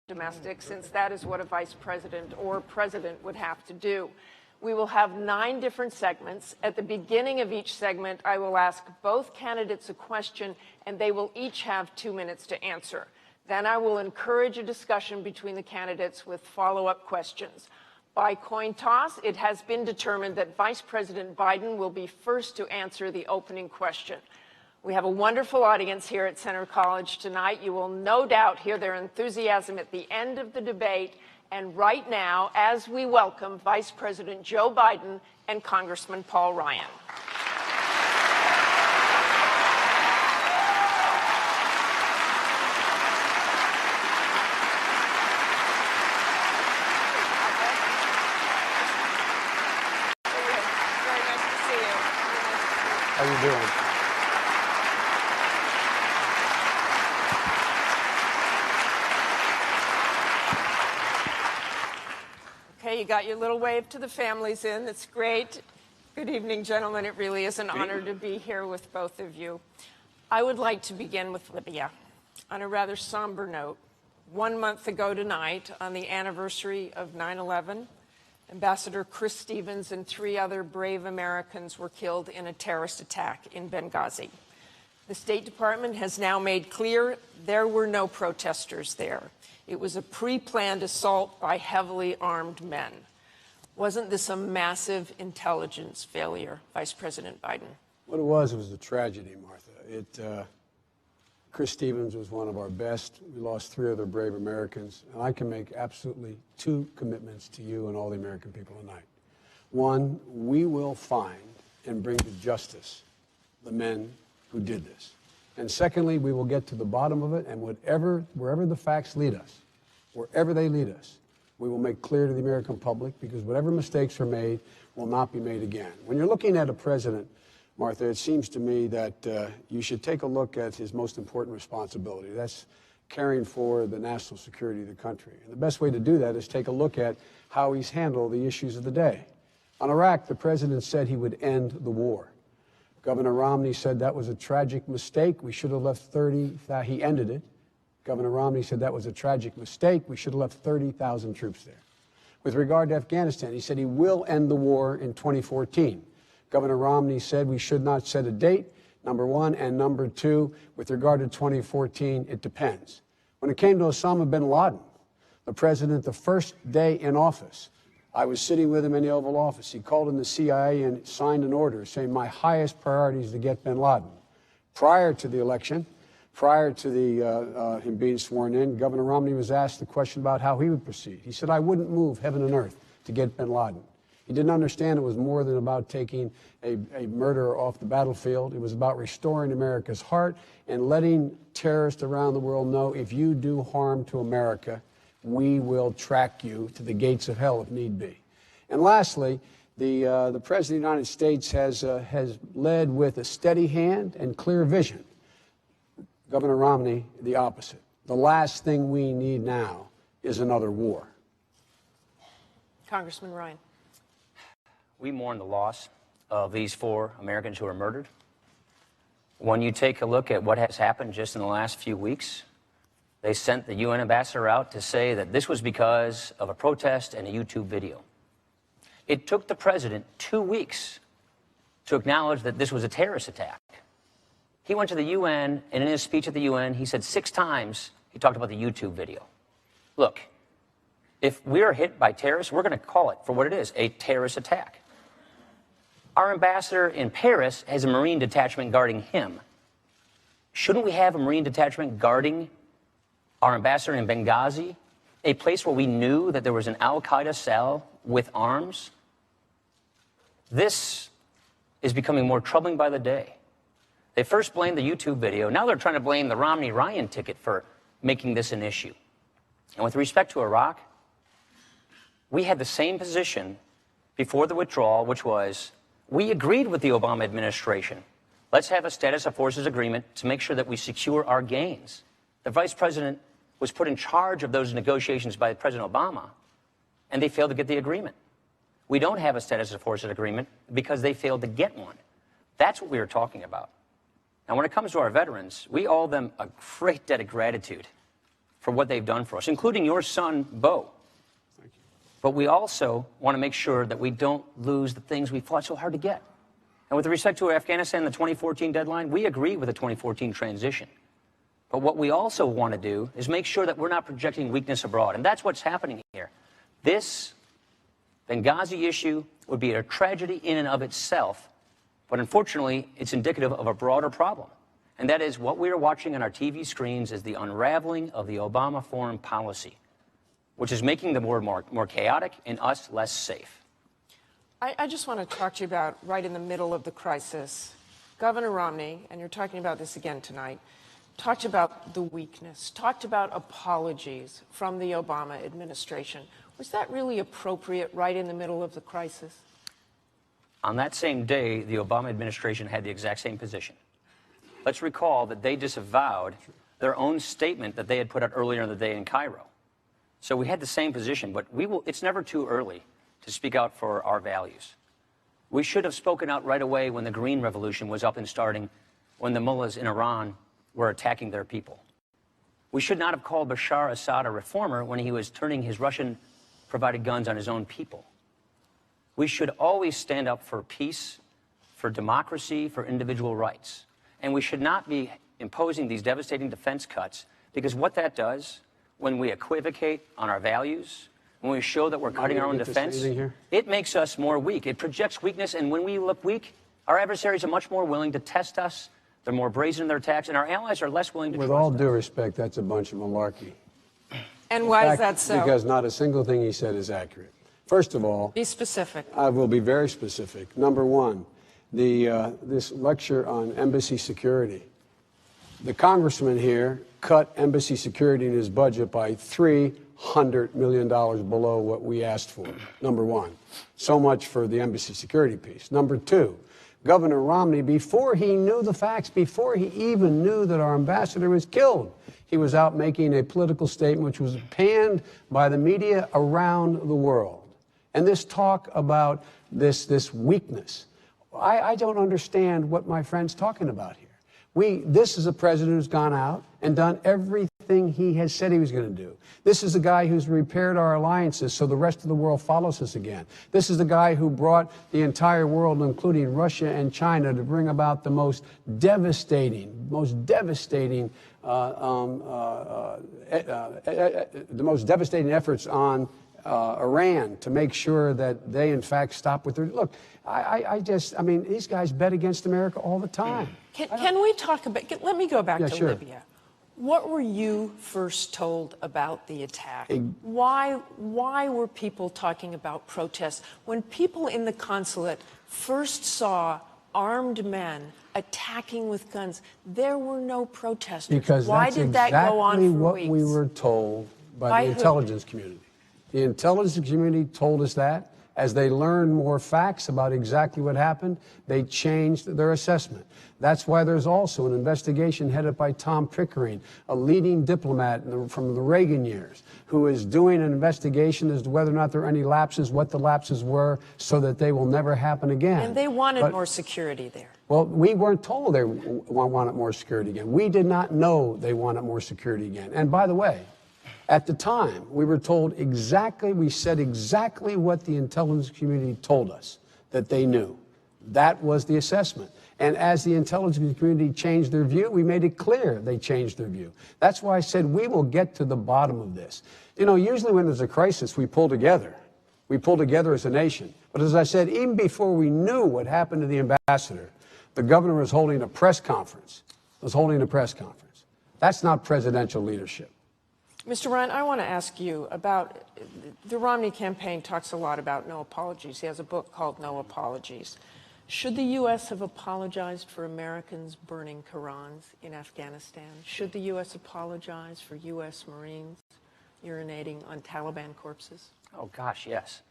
domestic, since that is what a vice president or president would have to do. We will have 9 different segments. At the beginning of each segment, I will ask both candidates a question, and they will each have 2 minutes to answer. Then I will encourage a discussion between the candidates with follow-up questions. By coin toss, it has been determined that Vice President Biden will be first to answer the opening question. We have a wonderful audience here at Centre College tonight. You will no doubt hear their enthusiasm at the end of the debate. And right now, as we welcome Vice President Joe Biden and Congressman Paul Ryan. Very nice to see you. How you doing? Okay, you got your little wave to the families in. That's great. Good evening, gentlemen. It really is an honor to be here with both of you. I would like to begin with Libya on a rather somber note. 1 month ago tonight, on the anniversary of 9/11, Ambassador Chris Stevens and 3 other brave Americans were killed in a terrorist attack in Benghazi. The State Department has now made clear there were no protesters there. It was a pre-planned assault by heavily armed men. Wasn't this a massive intelligence failure, Vice President Biden? What it was a tragedy, Martha. Chris Stevens was one of our best. We lost 3 other brave Americans. And I can make absolutely 2 commitments to you and all the American people tonight. One, we will find and bring to justice the men who did this. And secondly, we will get to the bottom of it, and wherever the facts lead us, wherever they lead us, we will make clear to the American public, because whatever mistakes are made will not be made again. When you're looking at a president, Martha, it seems to me that you should take a look at his most important responsibility. That's caring for the national security of the country. And the best way to do that is take a look at how he's handled the issues of the day. On Iraq, the president said he would end the war. Governor Romney said that was a tragic mistake. We should have left 30,000. He ended it. Governor Romney said that was a tragic mistake. We should have left 30,000 troops there. With regard to Afghanistan, he said he will end the war in 2014. Governor Romney said we should not set a date, number one, and number 2, with regard to 2014, it depends. When it came to Osama bin Laden, the president, the first day in office, I was sitting with him in the Oval Office. He called in the CIA and signed an order saying my highest priority is to get bin Laden. Prior to the election, prior to him being sworn in, Governor Romney was asked the question about how he would proceed. He said, I wouldn't move heaven and earth to get bin Laden. He didn't understand it was more than about taking a murderer off the battlefield. It was about restoring America's heart and letting terrorists around the world know if you do harm to America, we will track you to the gates of hell if need be. And lastly, the President of the United States has led with a steady hand and clear vision. Governor Romney, the opposite. The last thing we need now is another war. Congressman Ryan. We mourn the loss of these 4 Americans who were murdered. When you take a look at what has happened just in the last few weeks, they sent the UN ambassador out to say that this was because of a protest and a YouTube video. It took the president 2 weeks to acknowledge that this was a terrorist attack. He went to the UN, and in his speech at the UN, he said 6 times he talked about the YouTube video. Look, if we are hit by terrorists, we're going to call it for what it is, a terrorist attack. Our ambassador in Paris has a Marine detachment guarding him. Shouldn't we have a Marine detachment guarding our ambassador in Benghazi, a place where we knew that there was an al-Qaeda cell with arms? This is becoming more troubling by the day. They first blamed the YouTube video. Now they're trying to blame the Romney-Ryan ticket for making this an issue. And with respect to Iraq, we had the same position before the withdrawal, which was we agreed with the Obama administration. Let's have a status of forces agreement to make sure that we secure our gains. The vice president was put in charge of those negotiations by President Obama, and they failed to get the agreement. We don't have a status of forces agreement because they failed to get one. That's what we were talking about. Now, when it comes to our veterans, we owe them a great debt of gratitude for what they've done for us, including your son, Bo. Thank you. But we also want to make sure that we don't lose the things we fought so hard to get. And with respect to Afghanistan, the 2014 deadline, we agree with the 2014 transition. But what we also want to do is make sure that we're not projecting weakness abroad. And that's what's happening here. This Benghazi issue would be a tragedy in and of itself. But unfortunately, it's indicative of a broader problem. And that is what we are watching on our TV screens is the unraveling of the Obama foreign policy, which is making the world more chaotic and us less safe. I just want to talk to you about right in the middle of the crisis. Governor Romney, and you're talking about this again tonight, talked about the weakness, talked about apologies from the Obama administration. Was that really appropriate right in the middle of the crisis? On that same day, the Obama administration had the exact same position. Let's recall that they disavowed their own statement that they had put out earlier in the day in Cairo. So we had the same position, but it's never too early to speak out for our values. We should have spoken out right away when the Green Revolution was up and starting, when the mullahs in Iran were attacking their people. We should not have called Bashar Assad a reformer when he was turning his Russian-provided guns on his own people. We should always stand up for peace, for democracy, for individual rights. And we should not be imposing these devastating defense cuts, because what that does, when we equivocate on our values, when we show that we're cutting our own defense, it makes us more weak. It projects weakness, and when we look weak, our adversaries are much more willing to test us. They're more brazen in their attacks, and our allies are less willing to trust us. With all due respect, that's a bunch of malarkey. And why is that so? Because not a single thing he said is accurate. First of all, be specific. I will be very specific. Number one, this lecture on embassy security. The congressman here cut embassy security in his budget by $300 million below what we asked for, number one. So much for the embassy security piece. Number two, Governor Romney, before he knew the facts, before he even knew that our ambassador was killed, he was out making a political statement which was panned by the media around the world. And this talk about this weakness, I don't understand what my friend's talking about here. This is a president who's gone out and done everything he has said he was going to do. This is a guy who's repaired our alliances so the rest of the world follows us again. This is the guy who brought the entire world, including Russia and China, to bring about the most devastating efforts on Iran to make sure that they, in fact, stop with their... Look, I mean, these guys bet against America all the time. Can we talk about... Let me go back to sure. Libya. What were you first told about the attack? Why were people talking about protests? When people in the consulate first saw armed men attacking with guns, there were no protesters. Because why that's did that go on exactly for what weeks? we were told by the intelligence community. The intelligence community told us that. As they learned more facts about exactly what happened, they changed their assessment. That's why there's also an investigation headed by Tom Pickering, a leading diplomat from the Reagan years, who is doing an investigation as to whether or not there are any lapses, what the lapses were, so that they will never happen again. And they wanted more security there. Well, we weren't told they wanted more security again. We did not know they wanted more security again. And by the way, at the time, we were told we said exactly what the intelligence community told us that they knew. That was the assessment. And as the intelligence community changed their view, we made it clear they changed their view. That's why I said we will get to the bottom of this. You know, usually when there's a crisis, we pull together. We pull together as a nation. But as I said, even before we knew what happened to the ambassador, the governor was holding a press conference. That's not presidential leadership. Mr. Ryan, I want to ask you about the Romney campaign talks a lot about no apologies. He has a book called No Apologies. Should the U.S. have apologized for Americans burning Qurans in Afghanistan? Should the U.S. apologize for U.S. Marines urinating on Taliban corpses? Oh, gosh, yes.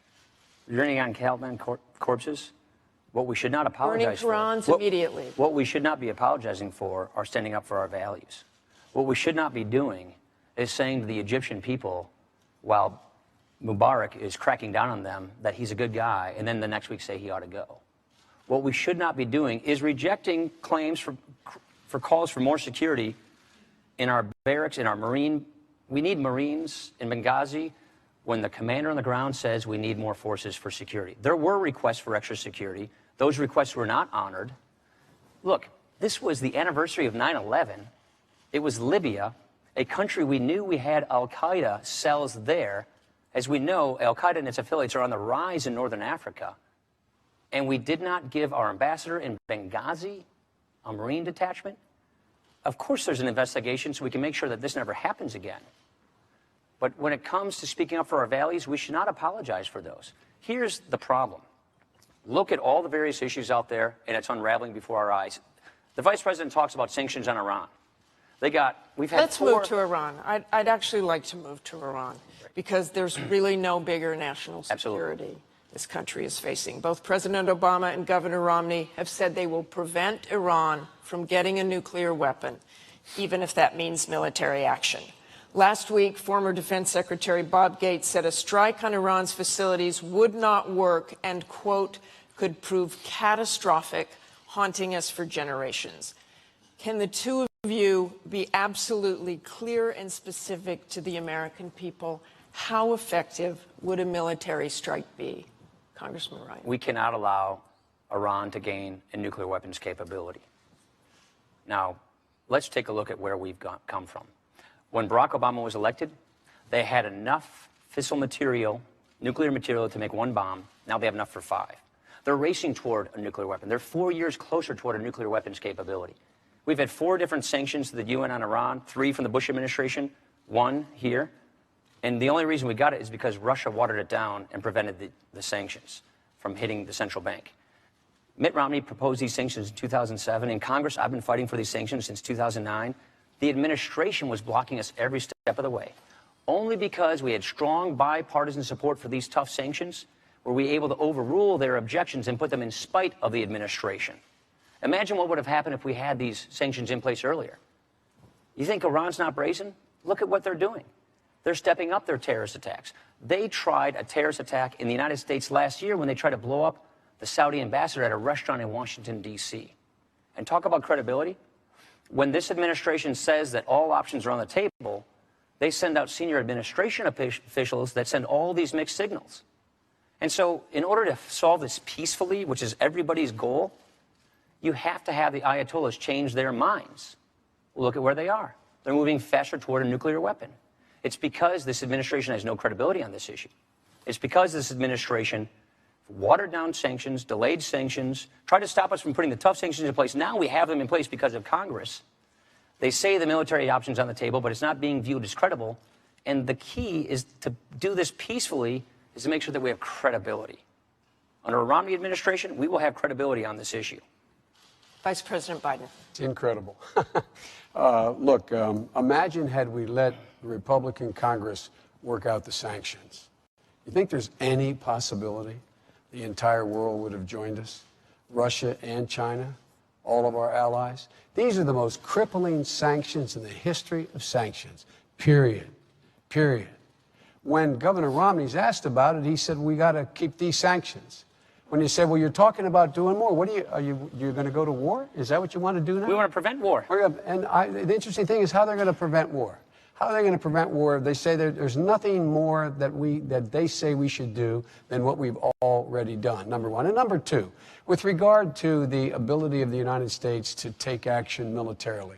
Urinating on Taliban corpses? What we should not apologize for. Burning Qurans immediately. What we should not be apologizing for are standing up for our values. What we should not be doing is saying to the Egyptian people, while Mubarak is cracking down on them, that he's a good guy, and then the next week say he ought to go. What we should not be doing is rejecting claims for calls for more security in our barracks, in our Marine We need Marines in Benghazi when the commander on the ground says we need more forces for security. There were requests for extra security. Those requests were not honored. Look, this was the anniversary of 9/11. It was Libya, a country we knew we had al-Qaeda cells there. As we know, al-Qaeda and its affiliates are on the rise in northern Africa. And we did not give our ambassador in Benghazi a Marine detachment. Of course there's an investigation so we can make sure that this never happens again. But when it comes to speaking up for our values, we should not apologize for those. Here's the problem. Look at all the various issues out there, and it's unraveling before our eyes. The Vice President talks about sanctions on Iran. Let's move to Iran. I'd actually like to move to Iran because there's really no bigger national security this country is facing. Both President Obama and Governor Romney have said they will prevent Iran from getting a nuclear weapon, even if that means military action. Last week, former Defense Secretary Bob Gates said a strike on Iran's facilities would not work and, quote, could prove catastrophic, haunting us for generations. Can the two of you be absolutely clear and specific to the American people? How effective would a military strike be? Congressman Ryan. We cannot allow Iran to gain a nuclear weapons capability. Now, let's take a look at where we've come from. When Barack Obama was elected, they had enough fissile material, nuclear material, to make one bomb. Now they have enough for 5. They're racing toward a nuclear weapon. They're 4 years closer toward a nuclear weapons capability. We've had 4 different sanctions to the UN on Iran, 3 from the Bush administration, 1 here. And the only reason we got it is because Russia watered it down and prevented the sanctions from hitting the central bank. Mitt Romney proposed these sanctions in 2007. In Congress, I've been fighting for these sanctions since 2009. The administration was blocking us every step of the way. Only because we had strong bipartisan support for these tough sanctions were we able to overrule their objections and put them in spite of the administration. Imagine what would have happened if we had these sanctions in place earlier. You think Iran's not brazen? Look at what they're doing. They're stepping up their terrorist attacks. They tried a terrorist attack in the United States last year when they tried to blow up the Saudi ambassador at a restaurant in Washington, D.C. And talk about credibility. When this administration says that all options are on the table, they send out senior administration officials that send all these mixed signals. And so in order to solve this peacefully, which is everybody's goal, you have to have the Ayatollahs change their minds. Look at where they are. They're moving faster toward a nuclear weapon. It's because this administration has no credibility on this issue. It's because this administration watered down sanctions, delayed sanctions, tried to stop us from putting the tough sanctions in place. Now we have them in place because of Congress. They say the military option's on the table, but it's not being viewed as credible. And the key is to do this peacefully, is to make sure that we have credibility. Under a Romney administration, we will have credibility on this issue. Vice President Biden. It's incredible. Look, imagine had we let the Republican Congress work out the sanctions. You think there's any possibility the entire world would have joined us? Russia and China, all of our allies. These are the most crippling sanctions in the history of sanctions, period. Period. When Governor Romney's asked about it, he said, we got to keep these sanctions. When you say, well, you're talking about doing more, what are you going to go to war? Is that what you want to do now? We want to prevent war. And the interesting thing is how they're going to prevent war. How are they going to prevent war? They say there's nothing more that they say we should do than what we've already done, number one. And number two, with regard to the ability of the United States to take action militarily,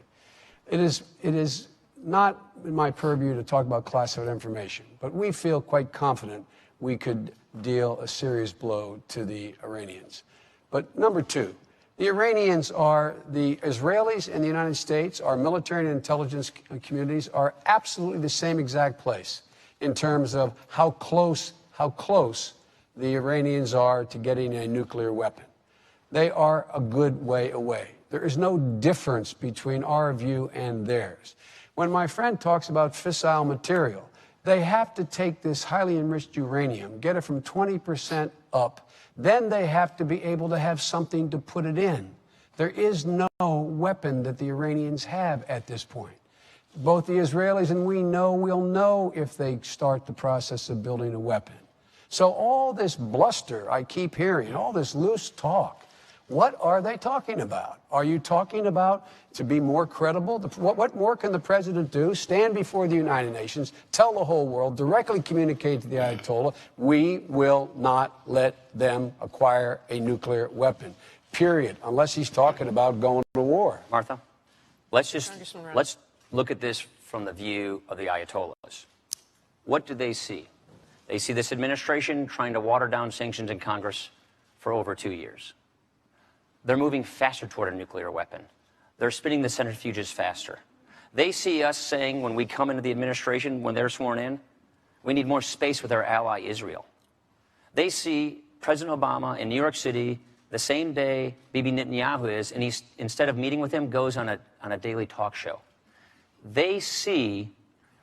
it is not in my purview to talk about classified information, but we feel quite confident we could deal a serious blow to the Iranians. But number two, the Iranians are, the Israelis and the United States, our military and intelligence communities are absolutely the same exact place in terms of how close the Iranians are to getting a nuclear weapon. They are a good way away. There is no difference between our view and theirs. When my friend talks about fissile material, they have to take this highly enriched uranium, get it from 20% up, then they have to be able to have something to put it in. There is no weapon that the Iranians have at this point. Both the Israelis and we will know if they start the process of building a weapon. So all this bluster I keep hearing, all this loose talk, What are they talking about? Are you talking about to be more credible? What more can the president do? Stand before the United Nations, tell the whole world, directly communicate to the Ayatollah, we will not let them acquire a nuclear weapon, period, unless he's talking about going to war. Martha, let's look at this from the view of the Ayatollahs. What do they see? They see this administration trying to water down sanctions in Congress for over 2 years. They're moving faster toward a nuclear weapon. They're spinning the centrifuges faster. They see us saying when we come into the administration, when they're sworn in, we need more space with our ally Israel. They see President Obama in New York City the same day Bibi Netanyahu is, and he's, instead of meeting with him, goes on a daily talk show. They see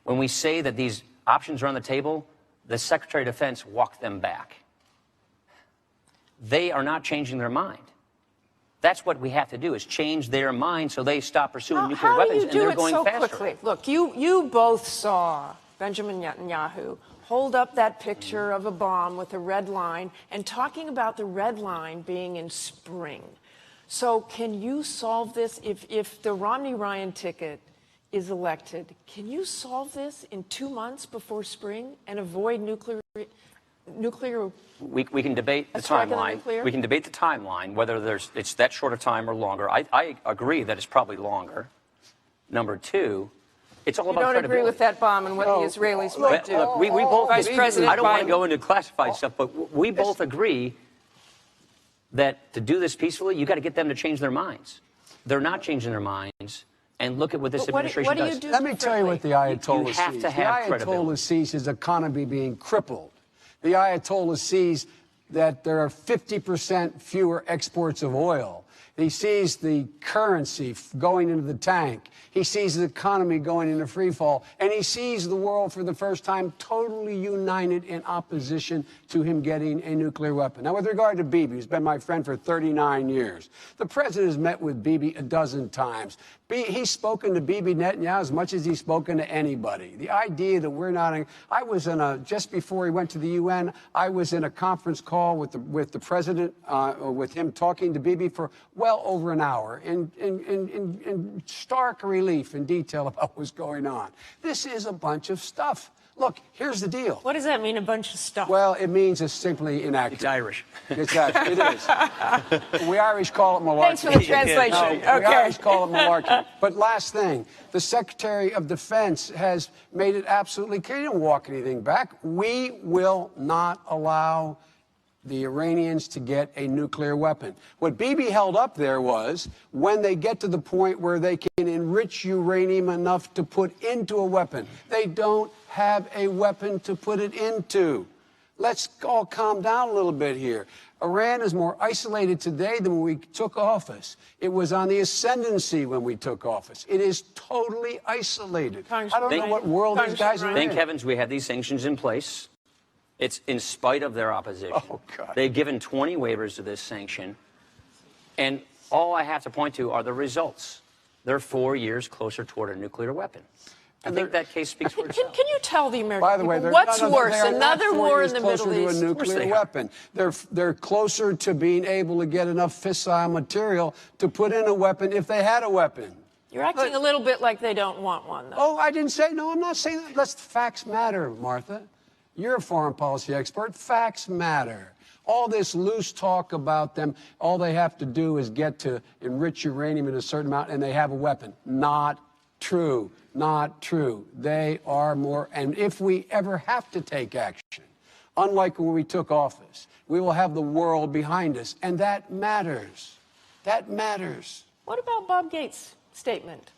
when we say that these options are on the table, the Secretary of Defense walked them back. They are not changing their mind. That's what we have to do, is change their mind so they stop pursuing nuclear weapons, and they're going faster. How do you do it so quickly? Look, you both saw Benjamin Netanyahu hold up that picture of a bomb with a red line and talking about the red line being in spring. So can you solve this? If the Romney-Ryan ticket is elected, can you solve this in 2 months before spring and avoid nuclear? We can debate the timeline. We can debate the timeline, whether it's that short a time or longer. I agree that it's probably longer. Number two, it's all about credibility. You don't agree with that bomb and what the Israelis might do. Look, we both, Vice President I don't want to Biden. go into classified stuff, but we both agree that to do this peacefully, you got to get them to change their minds. They're not changing their minds. And look at what this administration does. Let me tell you what the Ayatollah sees. You have to have the Ayatollah sees his economy being crippled. The Ayatollah sees that there are 50% fewer exports of oil. He sees the currency going into the tank. He sees the economy going into free fall. And he sees the world for the first time totally united in opposition to him getting a nuclear weapon. Now, with regard to Bibi, who's been my friend for 39 years, the president has met with Bibi a dozen times. He's spoken to Bibi Netanyahu as much as he's spoken to anybody. The idea that we're not, I was in just before he went to the UN, I was in a conference call with the president, with him talking to Bibi for well over an hour in stark relief and detail about what was going on. This is a bunch of stuff. Look, here's the deal. What does that mean, a bunch of stuff? Well, it means it's simply inaccurate. It's Irish. It's Irish. It is. We Irish call it malarkey. Thanks for the translation. No, we Irish call it malarkey. But last thing, the Secretary of Defense has made it absolutely clear. He didn't walk anything back. We will not allow the Iranians to get a nuclear weapon. What Bibi held up there was when they get to the point where they can enrich uranium enough to put into a weapon. They don't have a weapon to put it into. Let's all calm down a little bit here. Iran is more isolated today than when we took office. It was on the ascendancy when we took office. It is totally isolated. I don't know what world these guys are in. Thank heavens we have these sanctions in place. It's in spite of their opposition. Oh, God. They've given 20 waivers to this sanction. And all I have to point to are the results. They're 4 years closer toward a nuclear weapon. I think that case speaks for itself. Can you tell the American By the way, people what's they worse, are another war in the closer Middle East? to a nuclear weapon. They're closer to being able to get enough fissile material to put in a weapon if they had a weapon. You're acting a little bit like they don't want one, though. Oh, I didn't say, no, I'm not saying that. Facts matter, Martha. You're a foreign policy expert. Facts matter. All this loose talk about them, all they have to do is get to enrich uranium in a certain amount and they have a weapon. Not true. Not true. They are more, and if we ever have to take action, unlike when we took office, we will have the world behind us, and that matters. That matters. What about Bob Gates' statement?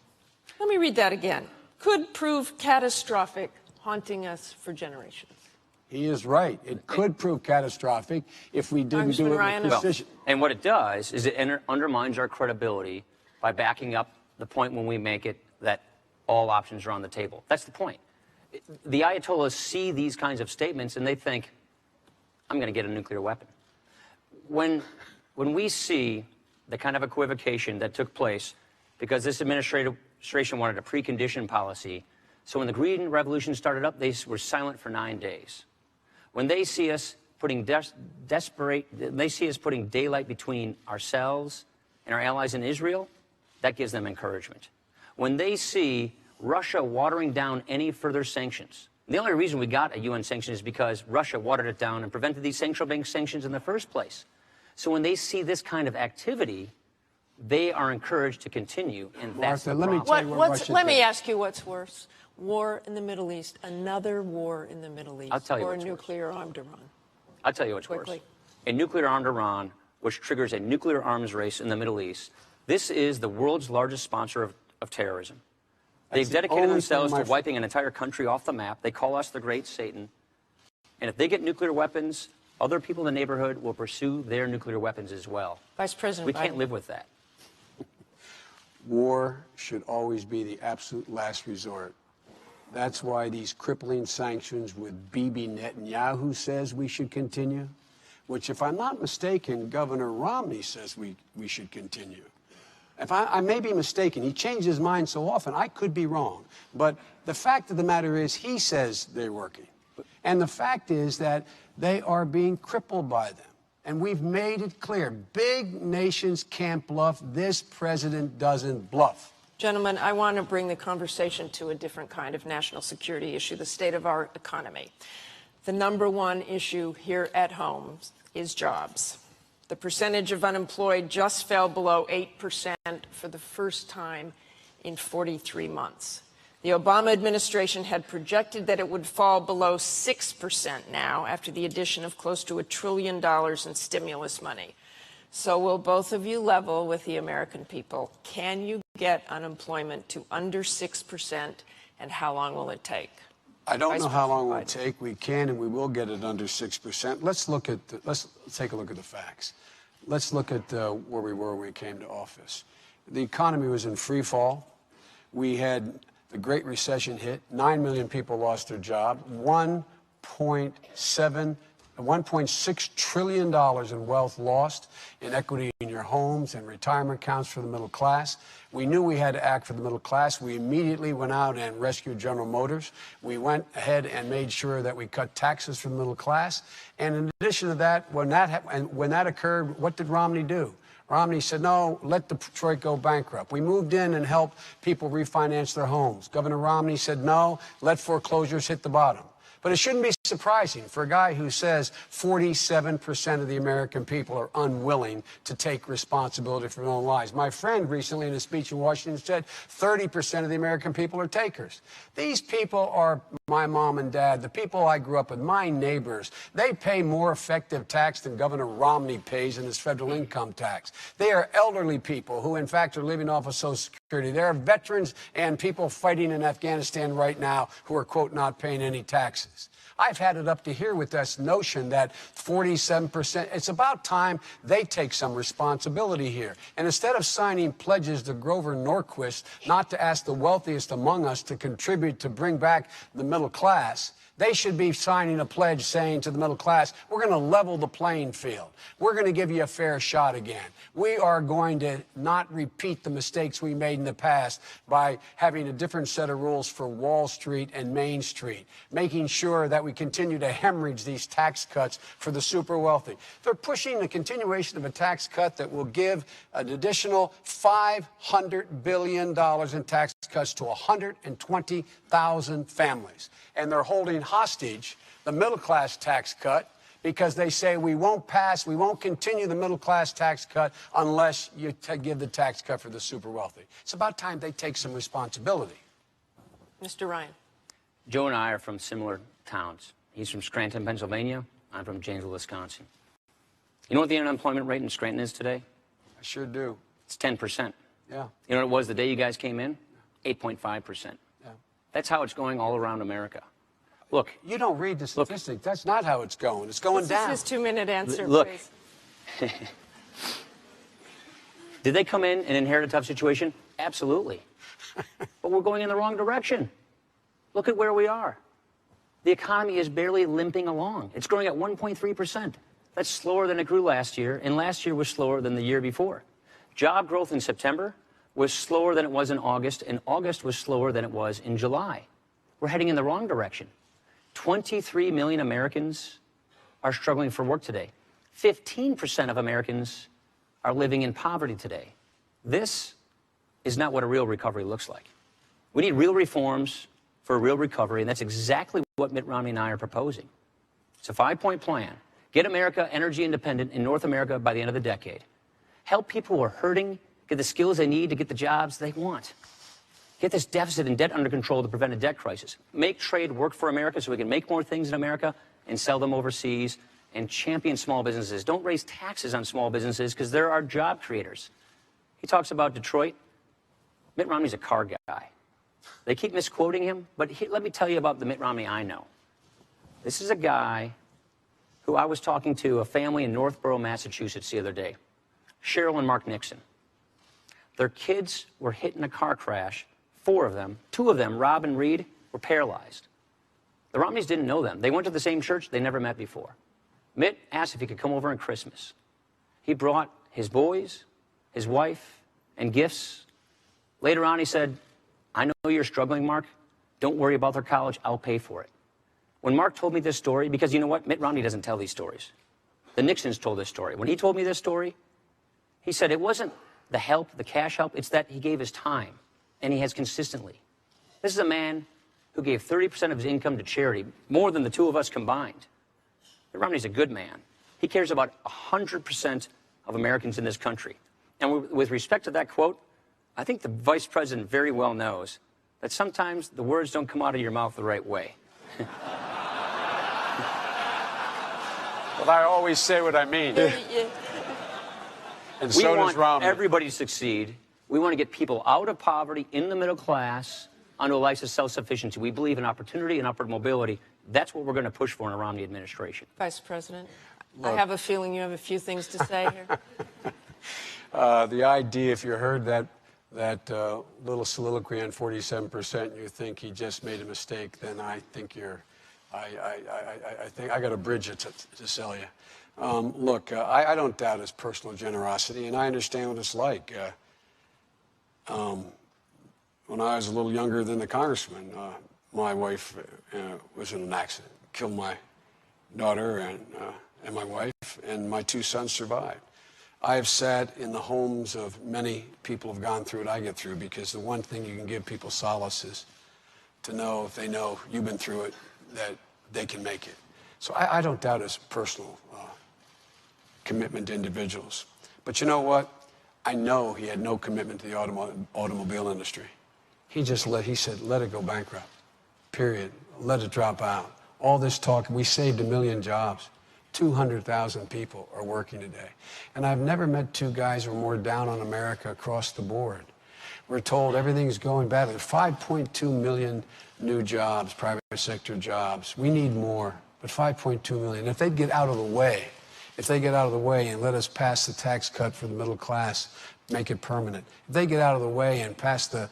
Let me read that again. Could prove catastrophic, haunting us for generations. He is right. It could prove catastrophic if we didn't do it with precision. And what it does is it undermines our credibility by backing up the point when we make it that all options are on the table. That's the point. The Ayatollahs see these kinds of statements and they think, I'm going to get a nuclear weapon. When we see the kind of equivocation that took place because this administration wanted a precondition policy, so when the Green Revolution started up, they were silent for 9 days. When they see us putting they see us putting daylight between ourselves and our allies in Israel, that gives them encouragement. When they see Russia watering down any further sanctions, the only reason we got a UN sanction is because Russia watered it down and prevented these central bank sanctions in the first place. So when they see this kind of activity, they are encouraged to continue, and that's Martha, the let me problem. tell you what Russia let me did. ask you what's worse. War in the Middle East, another war in the Middle East, I'll tell you or a what's worse. nuclear-armed Iran. I'll tell you what's Quickly. worse. A nuclear-armed Iran, which triggers a nuclear arms race in the Middle East. This is the world's largest sponsor of terrorism. They've the dedicated only themselves thing, to wiping an entire country off the map. They call us the Great Satan. And if they get nuclear weapons, other people in the neighborhood will pursue their nuclear weapons as well. Vice President We can't Biden. live with that. War should always be the absolute last resort. That's why these crippling sanctions with Bibi Netanyahu says we should continue, which, if I'm not mistaken, Governor Romney says we should continue. If I may be mistaken, he changed his mind so often, I could be wrong. But the fact of the matter is, he says they're working. And the fact is that they are being crippled by them. And we've made it clear, big nations can't bluff. This president doesn't bluff. Gentlemen, I want to bring the conversation to a different kind of national security issue, the state of our economy. The number one issue here at home is jobs. The percentage of unemployed just fell below 8% for the first time in 43 months. The Obama administration had projected that it would fall below 6% now after the addition of close to $1 trillion in stimulus money. So will both of you level with the American people? Can you get unemployment to under 6%, and how long will it take? I don't know how long it will Biden. take. We can and we will get it under 6%. Let's take a look at the facts. Let's look at where we were when we came to office. The economy was in free fall. We had the Great Recession hit. 9 million people lost their job. $1.6 trillion in wealth lost, in equity in your homes and retirement accounts for the middle class. We knew we had to act for the middle class. We immediately went out and rescued General Motors. We went ahead and made sure that we cut taxes for the middle class. And in addition to that, when that occurred, what did Romney do? Romney said, no, let Detroit go bankrupt. We moved in and helped people refinance their homes. Governor Romney said, no, let foreclosures hit the bottom. But it shouldn't be surprising for a guy who says 47% of the American people are unwilling to take responsibility for their own lives. My friend recently in a speech in Washington said 30% of the American people are takers. These people are my mom and dad, the people I grew up with, my neighbors. They pay more effective tax than Governor Romney pays in his federal income tax. They are elderly people who, in fact, are living off of Social Security. There are veterans and people fighting in Afghanistan right now who are, quote, not paying any taxes. I've had it up to here with this notion that 47%, it's about time they take some responsibility here. And instead of signing pledges to Grover Norquist not to ask the wealthiest among us to contribute to bring back the middle class, they should be signing a pledge saying to the middle class, we're going to level the playing field. We're going to give you a fair shot again. We are going to not repeat the mistakes we made in the past by having a different set of rules for Wall Street and Main Street, making sure that we continue to hemorrhage these tax cuts for the super wealthy. They're pushing the continuation of a tax cut that will give an additional $500 billion in tax cuts to 120,000 families. And they're holding hostage the middle class tax cut because they say we won't continue the middle class tax cut unless you give the tax cut for the super wealthy. It's about time they take some responsibility. Mr. Ryan. Joe and I are from similar towns. He's from Scranton, Pennsylvania. I'm from Janesville, Wisconsin. You know what the unemployment rate in Scranton is today? I sure do. It's 10%. Yeah. You know what it was the day you guys came in? 8.5%. Yeah. That's how it's going all around America. Look. You don't read the statistics. That's not how it's going. It's going down. This is his 2-minute answer, Look. please. Did they come in and inherit a tough situation? Absolutely. But we're going in the wrong direction. Look at where we are. The economy is barely limping along. It's growing at 1.3%. That's slower than it grew last year, and last year was slower than the year before. Job growth in September was slower than it was in August, and August was slower than it was in July. We're heading in the wrong direction. 23 million Americans are struggling for work today. 15% of Americans are living in poverty today. This is not what a real recovery looks like. We need real reforms for a real recovery, and that's exactly what Mitt Romney and I are proposing. It's a 5-point plan. Get America energy independent in North America by the end of the decade. Help people who are hurting get the skills they need to get the jobs they want. Get this deficit and debt under control to prevent a debt crisis. Make trade work for America so we can make more things in America and sell them overseas, and champion small businesses. Don't raise taxes on small businesses because there are job creators. He talks about Detroit. Mitt Romney's a car guy. They keep misquoting him, but let me tell you about the Mitt Romney I know. This is a guy who I was talking to, a family in Northborough, Massachusetts the other day, Cheryl and Mark Nixon. Their kids were hit in a car crash, 4 of them. 2 of them, Rob and Reed, were paralyzed. The Romneys didn't know them. They went to the same church they never met before. Mitt asked if he could come over on Christmas. He brought his boys, his wife, and gifts. Later on, he said, I know you're struggling, Mark. Don't worry about their college. I'll pay for it. When Mark told me this story, because you know what? Mitt Romney doesn't tell these stories. The Nixons told this story. When he told me this story, he said it wasn't the help, the cash help, it's that he gave his time, and he has consistently. This is a man who gave 30% of his income to charity, more than the 2 of us combined. Mitt Romney's a good man. He cares about 100% of Americans in this country. And with respect to that quote, I think the vice president very well knows that sometimes the words don't come out of your mouth the right way. But I always say what I mean. And We so does want Romney. everybody to succeed. We want to get people out of poverty, in the middle class, onto a life of self-sufficiency. We believe in opportunity and upward mobility. That's what we're going to push for in a Romney administration. Vice President, I have a feeling you have a few things to say here. The idea, if you heard that little soliloquy on 47%, and you think he just made a mistake, then I think I think I got a bridge to sell you. Look, I don't doubt his personal generosity, and I understand what it's like. When I was a little younger than the congressman, my wife was in an accident, killed my daughter and my wife, and my 2 sons survived. I have sat in the homes of many people who have gone through what I get through, because the one thing you can give people solace is to know, if they know you've been through it, that they can make it. So I don't doubt his personal commitment to individuals. But you know what? I know he had no commitment to the automobile industry. He said, let it go bankrupt, period. Let it drop out. All this talk, we saved 1 million jobs. 200,000 people are working today. And I've never met 2 guys who are more down on America across the board. We're told everything's going bad. There's 5.2 million new jobs, private sector jobs. We need more, but 5.2 million. If they'd get out of the way, and let us pass the tax cut for the middle class, make it permanent. If they get out of the way and pass the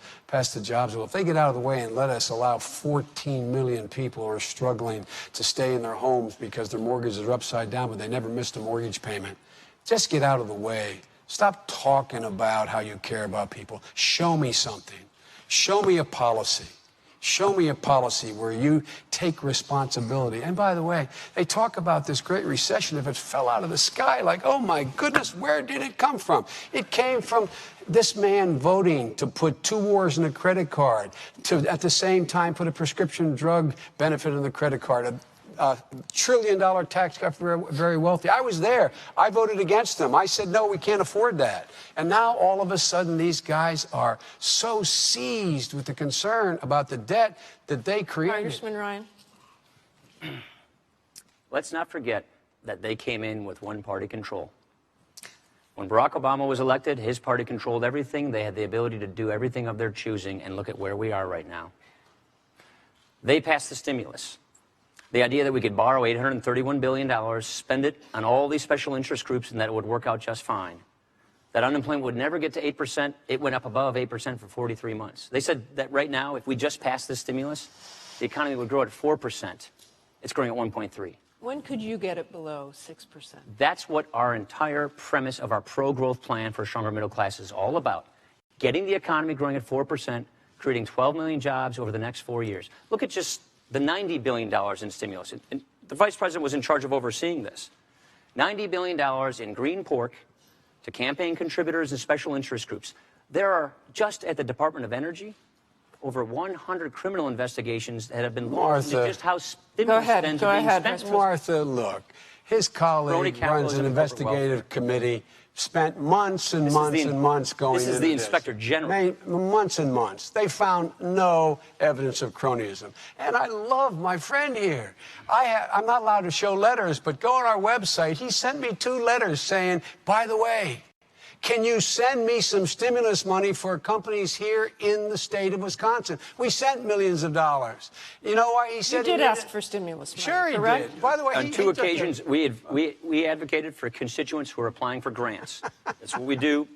jobs bill, if they get out of the way and let us allow 14 million people who are struggling to stay in their homes because their mortgages are upside down, but they never missed a mortgage payment, just get out of the way. Stop talking about how you care about people. Show me something. Show me a policy. Show me a policy where you take responsibility. And by the way, they talk about this Great Recession. If it fell out of the sky, like, oh my goodness, where did it come from? It came from this man voting to put 2 wars in a credit card, to at the same time put a prescription drug benefit in the credit card, a $1 trillion tax cut for very wealthy. I was there. I voted against them. I said, no, we can't afford that. And now all of a sudden these guys are so seized with the concern about the debt that they created. Congressman Ryan. Let's not forget that they came in with one-party control. When Barack Obama was elected, his party controlled everything. They had the ability to do everything of their choosing, and look at where we are right now. They passed the stimulus. The idea that we could borrow $831 billion, spend it on all these special interest groups, and that it would work out just fine. That unemployment would never get to 8%. It went up above 8% for 43 months. They said that right now, if we just passed this stimulus, the economy would grow at 4%. It's growing at 1.3%. When could you get it below 6%? That's what our entire premise of our pro-growth plan for a stronger middle class is all about. Getting the economy growing at 4%, creating 12 million jobs over the next 4 years. Look at just the $90 billion in stimulus. And The vice president was in charge of overseeing this. $90 billion in green pork to campaign contributors and special interest groups. There are, just at the Department of Energy, over 100 criminal investigations that have been launched into just how stimulus spends are being spent. Martha, look, his colleague runs an investigative committee, spent months and months and months going into this. This is the Inspector General. Months and months. They found no evidence of cronyism. And I love my friend here. I'm not allowed to show letters, but go on our website. He sent me 2 letters saying, by the way, can you send me some stimulus money for companies here in the state of Wisconsin? We sent millions of dollars. You know why he said you did ask for stimulus money? Sure, he correct? did. By the way, on 2 occasions, we advocated for constituents who are applying for grants. That's what we do.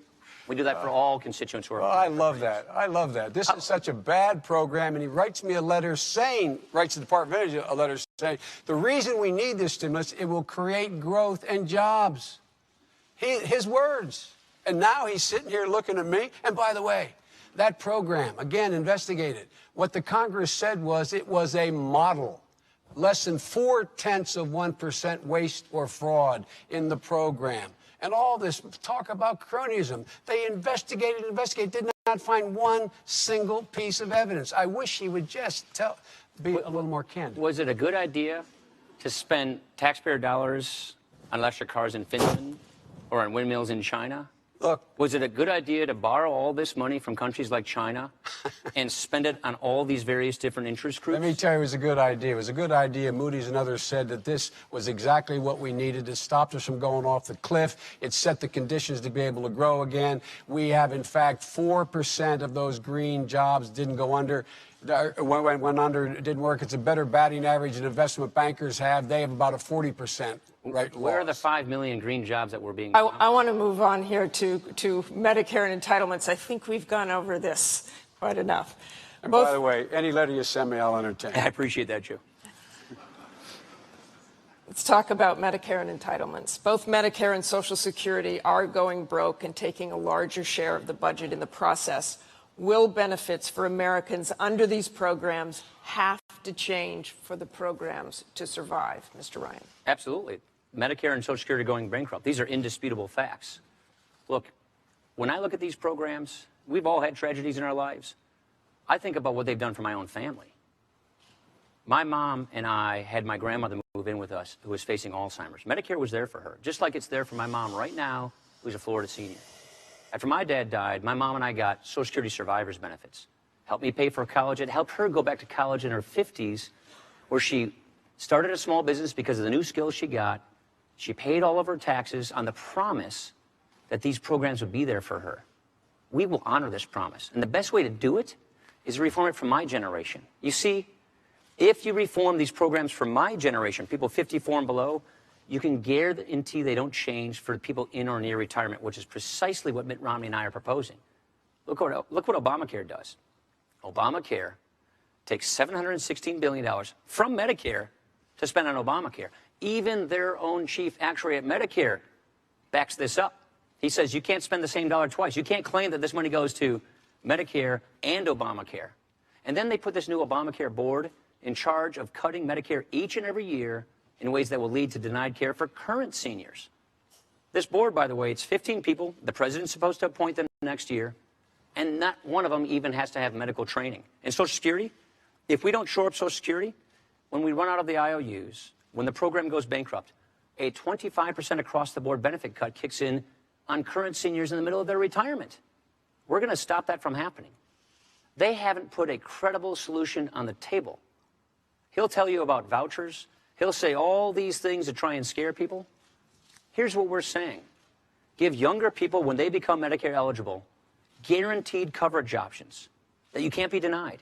We do that for all constituents who are applying. I love that. I love that. This is such a bad program, and he writes me a letter saying, writes the Department of Energy a letter saying, the reason we need this stimulus, it will create growth and jobs. His words. And now he's sitting here looking at me. And by the way, that program, again, investigated. What the Congress said was it was a model. Less than 0.4% waste or fraud in the program. And all this talk about cronyism. They investigated, did not find one single piece of evidence. I wish he would just be a little more candid. Was it a good idea to spend taxpayer dollars on electric cars in Finland or on windmills in China? Look, was it a good idea to borrow all this money from countries like China and spend it on all these various different interest groups? Let me tell you, it was a good idea. It was a good idea. Moody's and others said that this was exactly what we needed. It stopped us from going off the cliff. It set the conditions to be able to grow again. We have, in fact, 4% of those green jobs didn't go under. Went under, it didn't work. It's a better batting average than investment bankers have. They have about a 40% right loss. Where are the 5 million green jobs that were being I want to move on here to Medicare and entitlements. I think we've gone over this quite enough. And by the way, any letter you send me, I'll entertain. I appreciate that, Joe. Let's talk about Medicare and entitlements. Both Medicare and Social Security are going broke and taking a larger share of the budget in the process. Will benefits for Americans under these programs have to change for the programs to survive, Mr. Ryan? Absolutely. Medicare and Social Security are going bankrupt. These are indisputable facts. Look, when I look at these programs, we've all had tragedies in our lives. I think about what they've done for my own family. My mom and I had my grandmother move in with us who was facing Alzheimer's. Medicare was there for her, just like it's there for my mom right now, who's a Florida senior. After my dad died, my mom and I got Social Security survivors benefits. Helped me pay for college. It helped her go back to college in her 50s, where she started a small business because of the new skills she got. She paid all of her taxes on the promise that these programs would be there for her. We will honor this promise. And the best way to do it is reform it for my generation. You see, if you reform these programs for my generation, people 54 and below, you can guarantee they don't change for people in or near retirement, which is precisely what Mitt Romney and I are proposing. Look what Obamacare does. Obamacare takes $716 billion from Medicare to spend on Obamacare. Even their own chief actuary at Medicare backs this up. He says you can't spend the same dollar twice. You can't claim that this money goes to Medicare and Obamacare. And then they put this new Obamacare board in charge of cutting Medicare each and every year in ways that will lead to denied care for current seniors. This board, by the way, it's 15 people. The president's supposed to appoint them next year, and not one of them even has to have medical training. And Social Security, if we don't shore up Social Security, when we run out of the IOUs, when the program goes bankrupt, a 25% across-the-board benefit cut kicks in on current seniors in the middle of their retirement. We're going to stop that from happening. They haven't put a credible solution on the table. He'll tell you about vouchers. He'll say all these things to try and scare people. Here's what we're saying. Give younger people, when they become Medicare eligible, guaranteed coverage options that you can't be denied,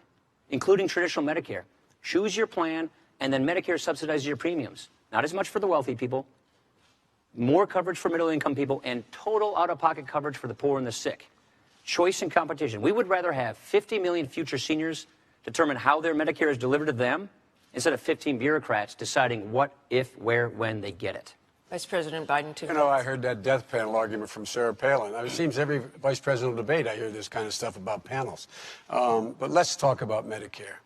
including traditional Medicare. Choose your plan, and then Medicare subsidizes your premiums. Not as much for the wealthy people, more coverage for middle-income people, and total out-of-pocket coverage for the poor and the sick. Choice and competition. We would rather have 50 million future seniors determine how their Medicare is delivered to them instead of 15 bureaucrats deciding what, if, where, when they get it. Vice President Biden, 2 minutes. You know, I heard that death panel argument from Sarah Palin. It seems every vice presidential debate I hear this kind of stuff about panels. But let's talk about Medicare.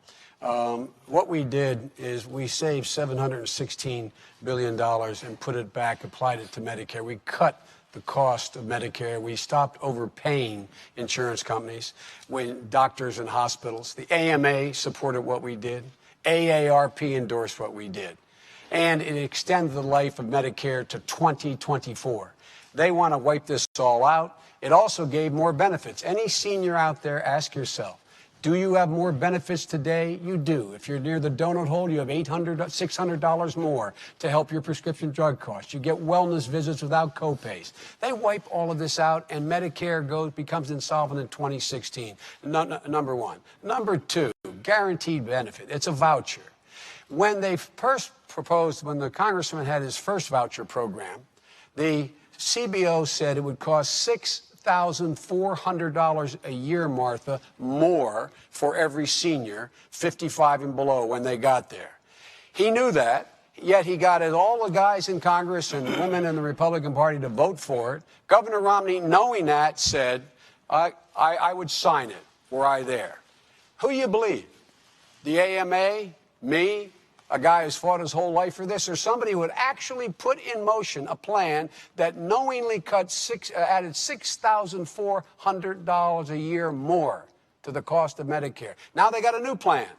What we did is we saved $716 billion and put it back, applied it to Medicare. We cut the cost of Medicare. We stopped overpaying insurance companies, when doctors and hospitals. The AMA supported what we did. AARP endorsed what we did. And it extended the life of Medicare to 2024. They want to wipe this all out. It also gave more benefits. Any senior out there, ask yourself, do you have more benefits today? You do. If you're near the donut hole, you have $800, $600 more to help your prescription drug costs. You get wellness visits without copays. They wipe all of this out, and Medicare becomes insolvent in 2016. Number one. Number two, guaranteed benefit. It's a voucher. When they first proposed, when the congressman had his first voucher program, the CBO said it would cost $6,400 a year, Martha, more for every senior 55 and below when they got there. He knew that, yet he got all the guys in Congress and women in the Republican Party to vote for it. Governor Romney, knowing that, said, I would sign it were I there. Who you believe? The AMA? Me? A guy who's fought his whole life for this, or somebody who would actually put in motion a plan that knowingly added $6,400 a year more to the cost of Medicare. Now they got a new plan.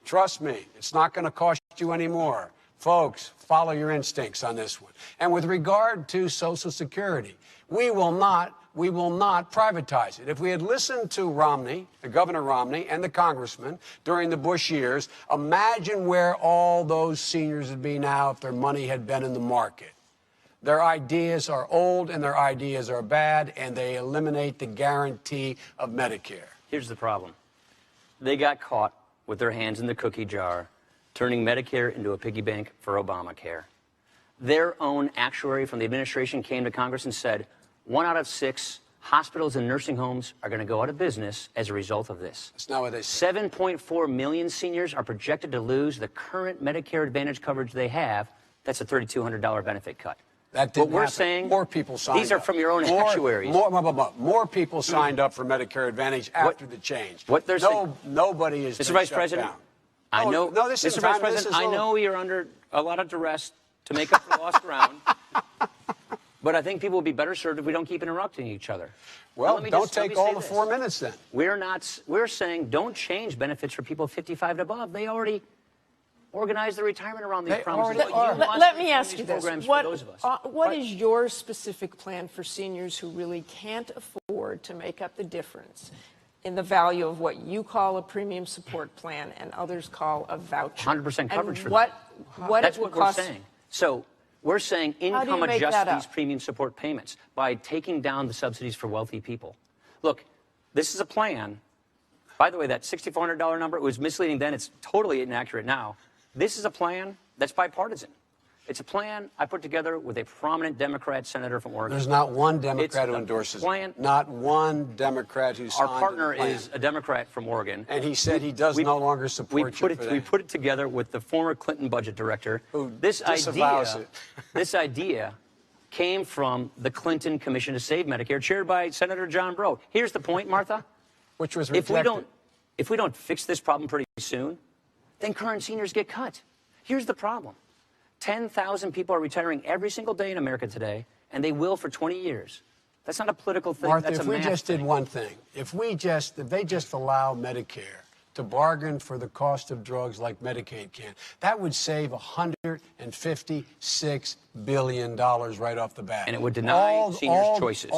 Trust me, it's not going to cost you any more. Folks, follow your instincts on this one. And with regard to Social Security, we will not privatize it. If we had listened to Romney, Governor Romney, and the congressman during the Bush years, imagine where all those seniors would be now if their money had been in the market. Their ideas are old and their ideas are bad, and they eliminate the guarantee of Medicare. Here's the problem. They got caught with their hands in the cookie jar, turning Medicare into a piggy bank for Obamacare. Their own actuary from the administration came to Congress and said, 1 out of 6 hospitals and nursing homes are going to go out of business as a result of this. That's not what they said. 7.4 million seniors are projected to lose the current Medicare Advantage coverage they have. That's a $3,200 benefit cut. That didn't what we're happen. saying, more people signed these are up. from your own actuaries. More people signed up for Medicare Advantage after the change. What they're saying, nobody is. Mr. Vice President, down. I know, no, this Mr. Vice President, I know you're under a lot of duress to make up for lost ground. But I think people will be better served if we don't keep interrupting each other. Well, don't take all the 4 minutes then. We're saying don't change benefits for people 55 and above. They already organized their retirement around these promises. Let me ask you this. What is your your specific plan for seniors who really can't afford to make up the difference in the value of what you call a premium support plan and others call a voucher? 100% coverage for them. That's what we're saying. So we're saying income adjust these premium support payments by taking down the subsidies for wealthy people. Look, this is a plan. By the way, that $6,400 number, it was misleading then. It's totally inaccurate now. This is a plan that's bipartisan. It's a plan I put together with a prominent Democrat senator from Oregon. There's not one Democrat who endorses it. Not one Democrat who signed Our partner is a Democrat from Oregon. And he said he does no longer support you for that. We put it together with the former Clinton budget director. Who this disavows it. This idea came from the Clinton Commission to Save Medicare, chaired by Senator John Breaux. Here's the point, Martha. Which was rejected. If we don't fix this problem pretty soon, then current seniors get cut. Here's the problem. 10,000 people are retiring every single day in America today, and they will for 20 years. That's not a political thing. Martha, that's if a we math just thing. did one thing, if they just allow Medicare to bargain for the cost of drugs like Medicaid can, that would save $156 billion right off the bat. And it would deny seniors choices.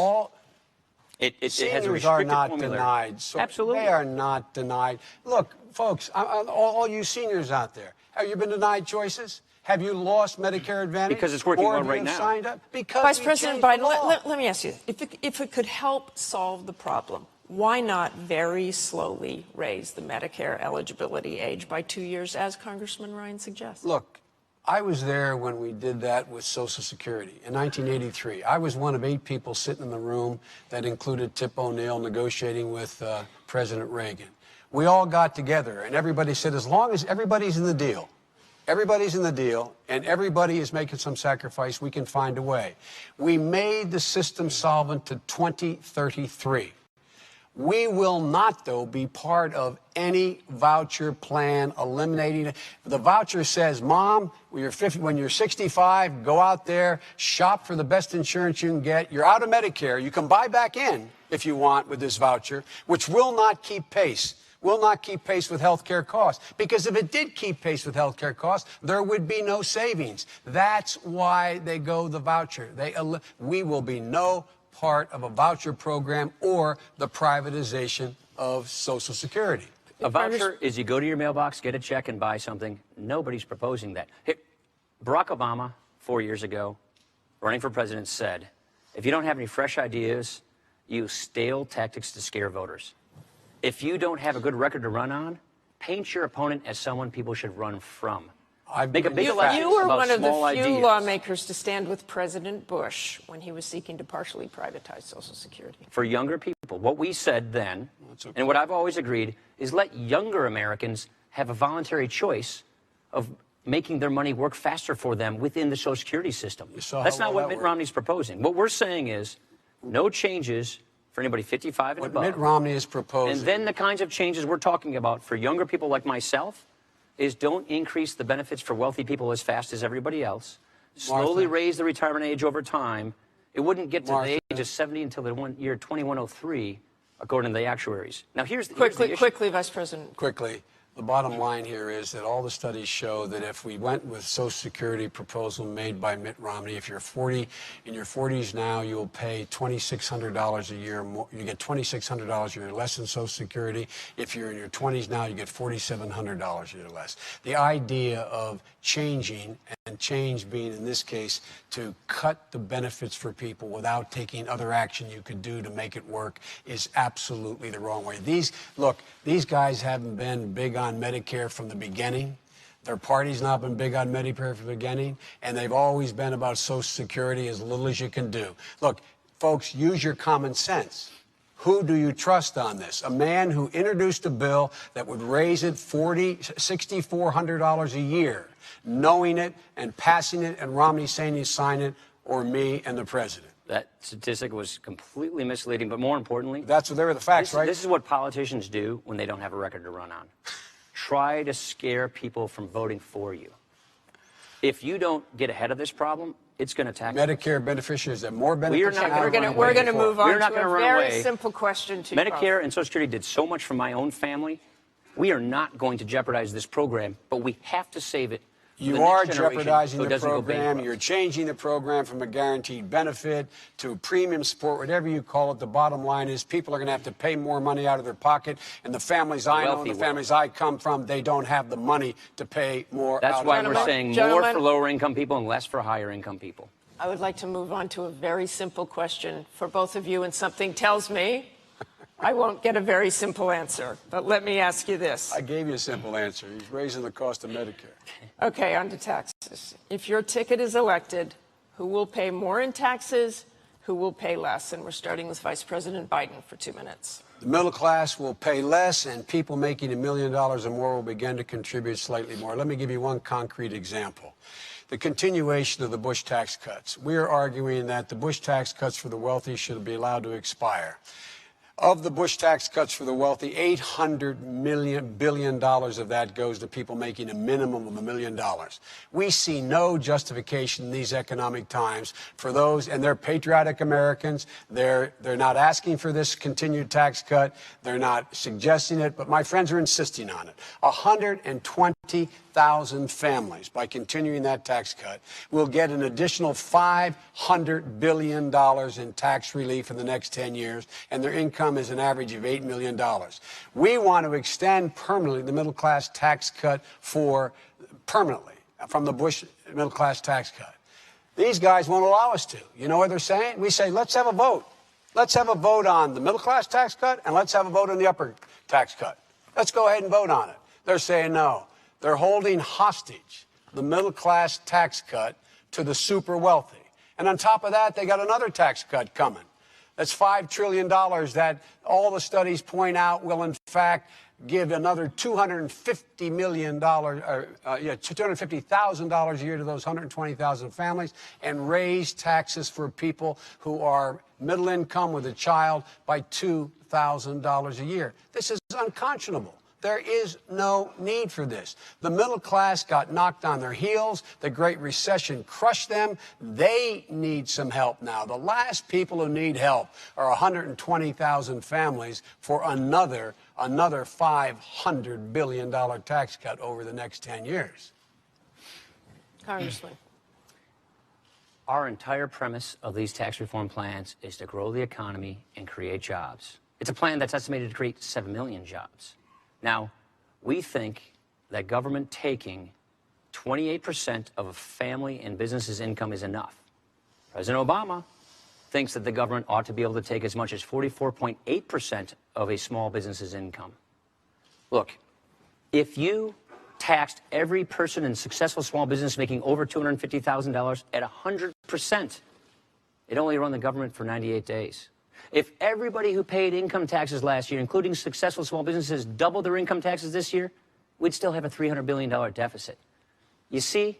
It has a Seniors are not formula. denied. So Absolutely. They are not denied. Look, folks, all you seniors out there, have you been denied choices? Have you lost Medicare Advantage? Because it's working well right now. Signed up? Because Vice President Biden, let let me ask you, if it could help solve the problem, why not very slowly raise the Medicare eligibility age by 2 years, as Congressman Ryan suggests? Look, I was there when we did that with Social Security in 1983. I was one of 8 people sitting in the room that included Tip O'Neill negotiating with President Reagan. We all got together, and everybody said, as long as everybody's in the deal, and everybody is making some sacrifice, we can find a way. We made the system solvent to 2033. We will not, though, be part of any voucher plan eliminating it. The voucher says, Mom, when you're 65, go out there, shop for the best insurance you can get. You're out of Medicare. You can buy back in if you want with this voucher, which will not keep pace. Will not keep pace with health care costs. Because if it did keep pace with health care costs, there would be no savings. That's why they go the voucher. We will be no part of a voucher program or the privatization of Social Security. A voucher is you go to your mailbox, get a check, and buy something. Nobody's proposing that. Hey, Barack Obama, 4 years ago, running for president, said, if you don't have any fresh ideas, use stale tactics to scare voters. If you don't have a good record to run on, paint your opponent as someone people should run from. Make a big election You were about one of the small few ideas. lawmakers to stand with President Bush when he was seeking to partially privatize Social Security. For younger people, what we said then, and what I've always agreed, is let younger Americans have a voluntary choice of making their money work faster for them within the Social Security system. That's not what Mitt Romney's proposing. What we're saying is no changes for anybody 55 and above. What Mitt Romney is proposing. And then the kinds of changes we're talking about for younger people like myself is don't increase the benefits for wealthy people as fast as everybody else. Slowly raise the retirement age over time. It wouldn't get to the age of 70 until the year 2103, according to the actuaries. Now, here's the issue. Quickly, Vice President. Quickly. The bottom line here is that all the studies show that if we went with Social Security proposal made by Mitt Romney, if you're 40, in your 40s now, you'll pay $2,600 a year more. You get $2,600 a year less in Social Security. If you're in your 20s now, you get $4,700 a year less. The idea of changing, and change being in this case to cut the benefits for people without taking other action you could do to make it work, is absolutely the wrong way. These guys haven't been big on Medicare from the beginning. Their party's not been big on Medicare from the beginning, and they've always been about Social Security as little as you can do. Look, folks, use your common sense. Who do you trust on this? A man who introduced a bill that would raise it $6,400 a year, knowing it and passing it, and Romney saying he'd sign it, or me and the president? That statistic was completely misleading, but more importantly, they were the facts, right? This is what politicians do when they don't have a record to run on. Try to scare people from voting for you. If you don't get ahead of this problem, it's going to tackle Medicare beneficiaries have more benefits. We're going to move on to a very simple question to you. Medicare and Social Security did so much for my own family. We are not going to jeopardize this program, but we have to save it. You are jeopardizing the program. You're changing the program from a guaranteed benefit to premium support, whatever you call it. The bottom line is people are going to have to pay more money out of their pocket. And the families I know, the families I come from, they don't have the money to pay more. That's why we're saying more for lower income people and less for higher income people. I would like to move on to a very simple question for both of you, and something tells me I won't get a very simple answer, but let me ask you this. I gave you a simple answer. He's raising the cost of Medicare. Okay, on to taxes. If your ticket is elected, who will pay more in taxes, who will pay less? And we're starting with Vice President Biden for 2 minutes. The middle class will pay less, and people making $1 million or more will begin to contribute slightly more. Let me give you one concrete example. The continuation of the Bush tax cuts. We are arguing that the Bush tax cuts for the wealthy should be allowed to expire. Of the Bush tax cuts for the wealthy, $800 billion of that goes to people making a minimum of $1 million. We see no justification in these economic times for those, and they're patriotic Americans. They're not asking for this continued tax cut. They're not suggesting it, but my friends are insisting on it. 120,000 families, by continuing that tax cut, will get an additional $500 billion in tax relief in the next 10 years, and their income is an average of $8 million. We want to extend permanently the middle class tax cut permanently from the Bush middle class tax cut. These guys won't allow us to. You know what they're saying? We say, let's have a vote. Let's have a vote on the middle class tax cut, and let's have a vote on the upper tax cut. Let's go ahead and vote on it. They're saying no. They're holding hostage the middle class tax cut to the super wealthy. And on top of that, they got another tax cut coming. That's $5 trillion that all the studies point out will, in fact, give another $250,000 a year to those 120,000 families and raise taxes for people who are middle income with a child by $2,000 $100,000 a year. This is unconscionable. There is no need for this. The middle class got knocked on their heels. The Great Recession crushed them. They need some help now. The last people who need help are 120,000 families for another $500 billion tax cut over the next 10 years. Congressman. Our entire premise of these tax reform plans is to grow the economy and create jobs. It's a plan that's estimated to create 7 million jobs. Now, we think that government taking 28% of a family and business's income is enough. President Obama thinks that the government ought to be able to take as much as 44.8% of a small business's income. Look, if you taxed every person in successful small business making over $250,000 at 100%, it only run the government for 98 days. If everybody who paid income taxes last year, including successful small businesses, doubled their income taxes this year, we'd still have a $300 billion deficit. You see,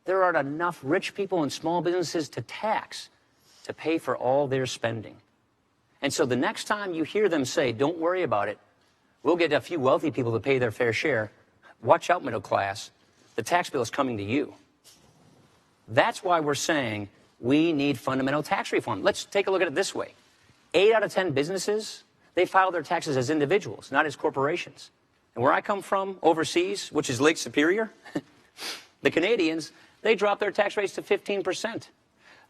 there aren't enough rich people and small businesses to tax to pay for all their spending. And so the next time you hear them say, don't worry about it, we'll get a few wealthy people to pay their fair share, watch out, middle class, the tax bill is coming to you. That's why we're saying we need fundamental tax reform. Let's take a look at it this way. 8 out of 10 businesses, they file their taxes as individuals, not as corporations. And where I come from, overseas, which is Lake Superior, the Canadians, they drop their tax rates to 15%.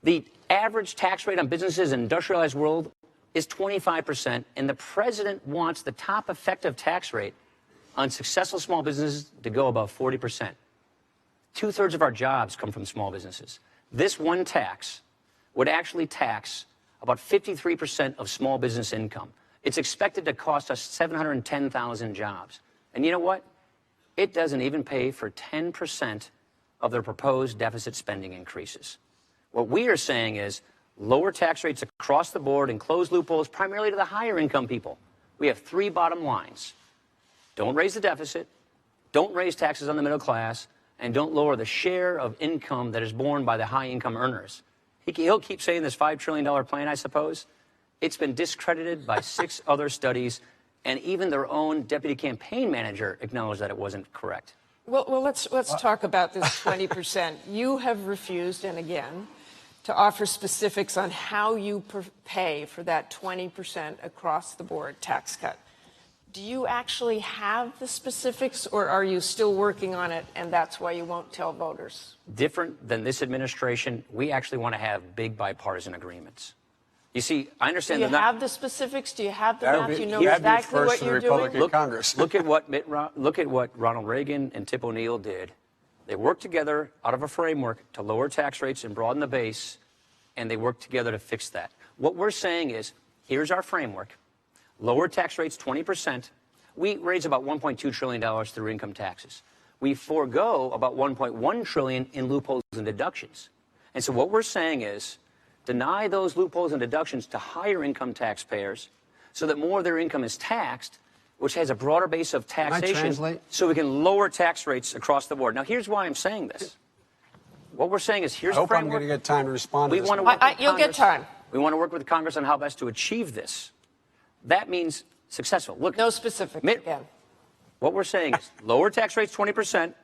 The average tax rate on businesses in the industrialized world is 25%, and the president wants the top effective tax rate on successful small businesses to go above 40%. 2/3 of our jobs come from small businesses. This one tax would actually tax about 53% of small business income. It's expected to cost us 710,000 jobs. And you know what? It doesn't even pay for 10% of their proposed deficit spending increases. What we are saying is lower tax rates across the board and close loopholes primarily to the higher income people. We have 3 bottom lines. Don't raise the deficit, don't raise taxes on the middle class, and don't lower the share of income that is borne by the high income earners. He'll keep saying this $5 trillion plan, I suppose. It's been discredited by 6 other studies, and even their own deputy campaign manager acknowledged that it wasn't correct. Well, let's talk about this 20%. You have refused, and again, to offer specifics on how you pay for that 20% across the board tax cut. Do you actually have the specifics, or are you still working on it, and that's why you won't tell voters? Different than this administration, we actually want to have big bipartisan agreements. You see, I understand that. Do you have the specifics? Do you have the math? You know exactly what you're doing? Look at what Ronald Reagan and Tip O'Neill did. They worked together out of a framework to lower tax rates and broaden the base, and they worked together to fix that. What we're saying is, here's our framework. Lower tax rates 20%. We raise about $1.2 trillion through income taxes. We forego about $1.1 trillion in loopholes and deductions. And so what we're saying is deny those loopholes and deductions to higher income taxpayers so that more of their income is taxed, which has a broader base of taxation, so we can lower tax rates across the board. Now, here's why I'm saying this. What we're saying is here's the framework. I hope I'm going to get time to respond to this. You'll get time. We want to work with Congress on how best to achieve this. That means successful. Look, no specifics again. What we're saying is lower tax rates 20%,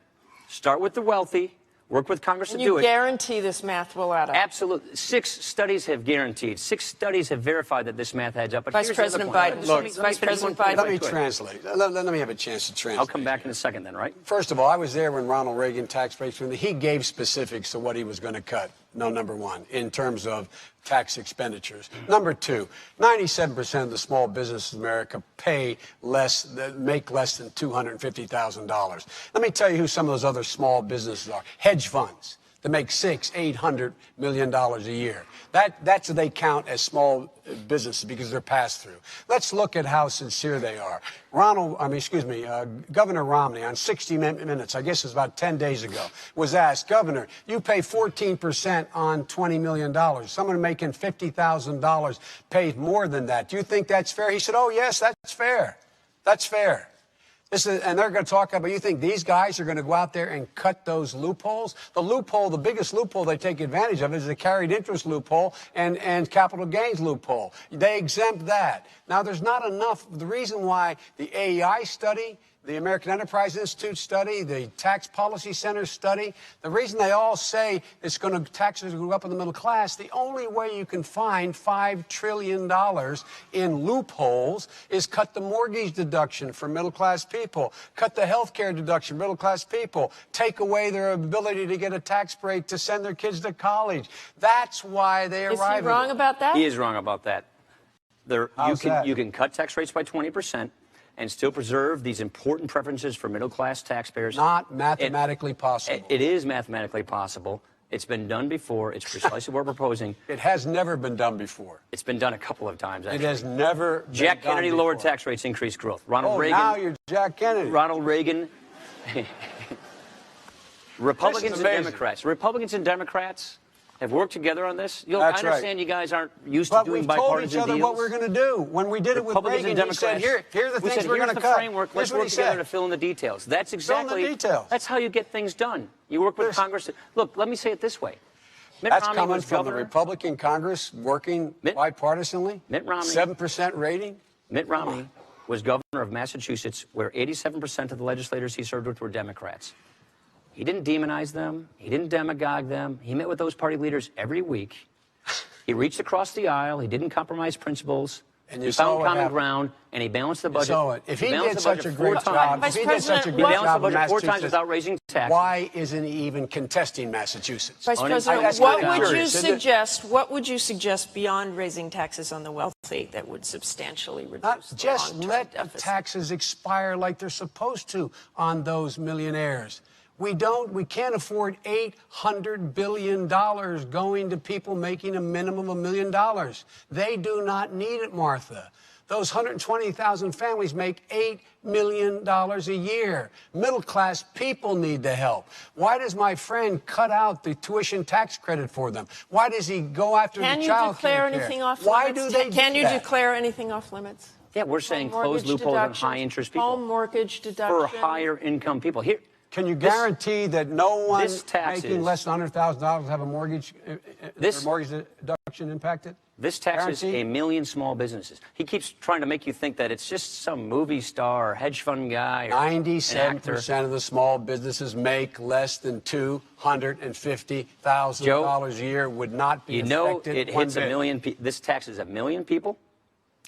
start with the wealthy, work with Congress to do it. You guarantee this math will add up? Absolutely. 6 studies have guaranteed. 6 studies have verified that this math adds up. But Vice President Biden. Vice President Biden. Let me translate. Let me have a chance to translate. I'll come back in a second then, right? First of all, I was there when Ronald Reagan tax rates, he gave specifics of what he was going to cut. No, number one, in terms of tax expenditures. Number two, 97% of the small businesses in America make less than $250,000. Let me tell you who some of those other small businesses are. Hedge funds that make $600–800 million a year. That's what they count as small businesses because they're passed through. Let's look at how sincere they are. Governor Romney on 60 Minutes, I guess it was about 10 days ago, was asked, Governor, you pay 14% on $20 million. Someone making $50,000 pays more than that. Do you think that's fair? He said, oh, yes, that's fair. That's fair. And they're going to talk about, you think these guys are going to go out there and cut those loopholes? The loophole, the biggest loophole they take advantage of is the carried interest loophole and capital gains loophole. They exempt that. Now, there's not enough. The reason why the AEI study, the American Enterprise Institute study, the Tax Policy Center study, the reason they all say taxes will go up in the middle class, the only way you can find $5 trillion in loopholes is cut the mortgage deduction for middle class people, cut the health care deduction for middle class people, take away their ability to get a tax break to send their kids to college. That's why they arrive. Is he wrong about that? He is wrong about that. You can cut tax rates by 20%. And still preserve these important preferences for middle-class taxpayers. Not mathematically possible. It is mathematically possible. It's been done before. It's precisely what we're proposing. It has never been done before. It's been done a couple of times, actually. It has never been Jack done Kennedy before. lowered tax rates, increased growth. Ronald Reagan. Now you're Jack Kennedy. Ronald Reagan. Republicans and Democrats have worked together on this. I understand you guys aren't used to doing bipartisan deals. But we've told each other what we're going to do. When we did it with Reagan, he said, here are the things we're going to cut. Framework. Let's work together to fill in the details. That's exactly. Fill in the details. That's how you get things done. You work with Congress. Look, let me say it this way. That's coming from the Republican Congress working bipartisanly. Mitt Romney. 7% rating. Mitt Romney was governor of Massachusetts, where 87% of the legislators he served with were Democrats. He didn't demonize them. He didn't demagogue them. He met with those party leaders every week. He reached across the aisle. He didn't compromise principles. And he found common ground, and he balanced the budget. So if he did such a great job, he balanced the budget 4 times without raising taxes. Why isn't he even contesting Massachusetts? Vice President, what would you suggest beyond raising taxes on the wealthy that would substantially reduce the just long-term let deficit? taxes expire like they're supposed to on those millionaires. We can't afford $800 billion going to people making a minimum of $1 million. They do not need it, Martha. Those 120,000 families make $8 million a year. Middle-class people need the help. Why does my friend cut out the tuition tax credit for them? Why does he go after the child care? Can you declare anything off limits? Why do they do Can you that? declare anything off limits? Yeah, we're saying close loopholes on high-interest people. Home mortgage deduction. For higher-income people. Here. Can you guarantee that no one tax making less than $100,000 have a mortgage deduction impacted? This taxes a million small businesses. He keeps trying to make you think that it's just some movie star or hedge fund guy or 97% of the small businesses make less than $250,000 a year, would not be affected. It hits a million. This taxes a million people,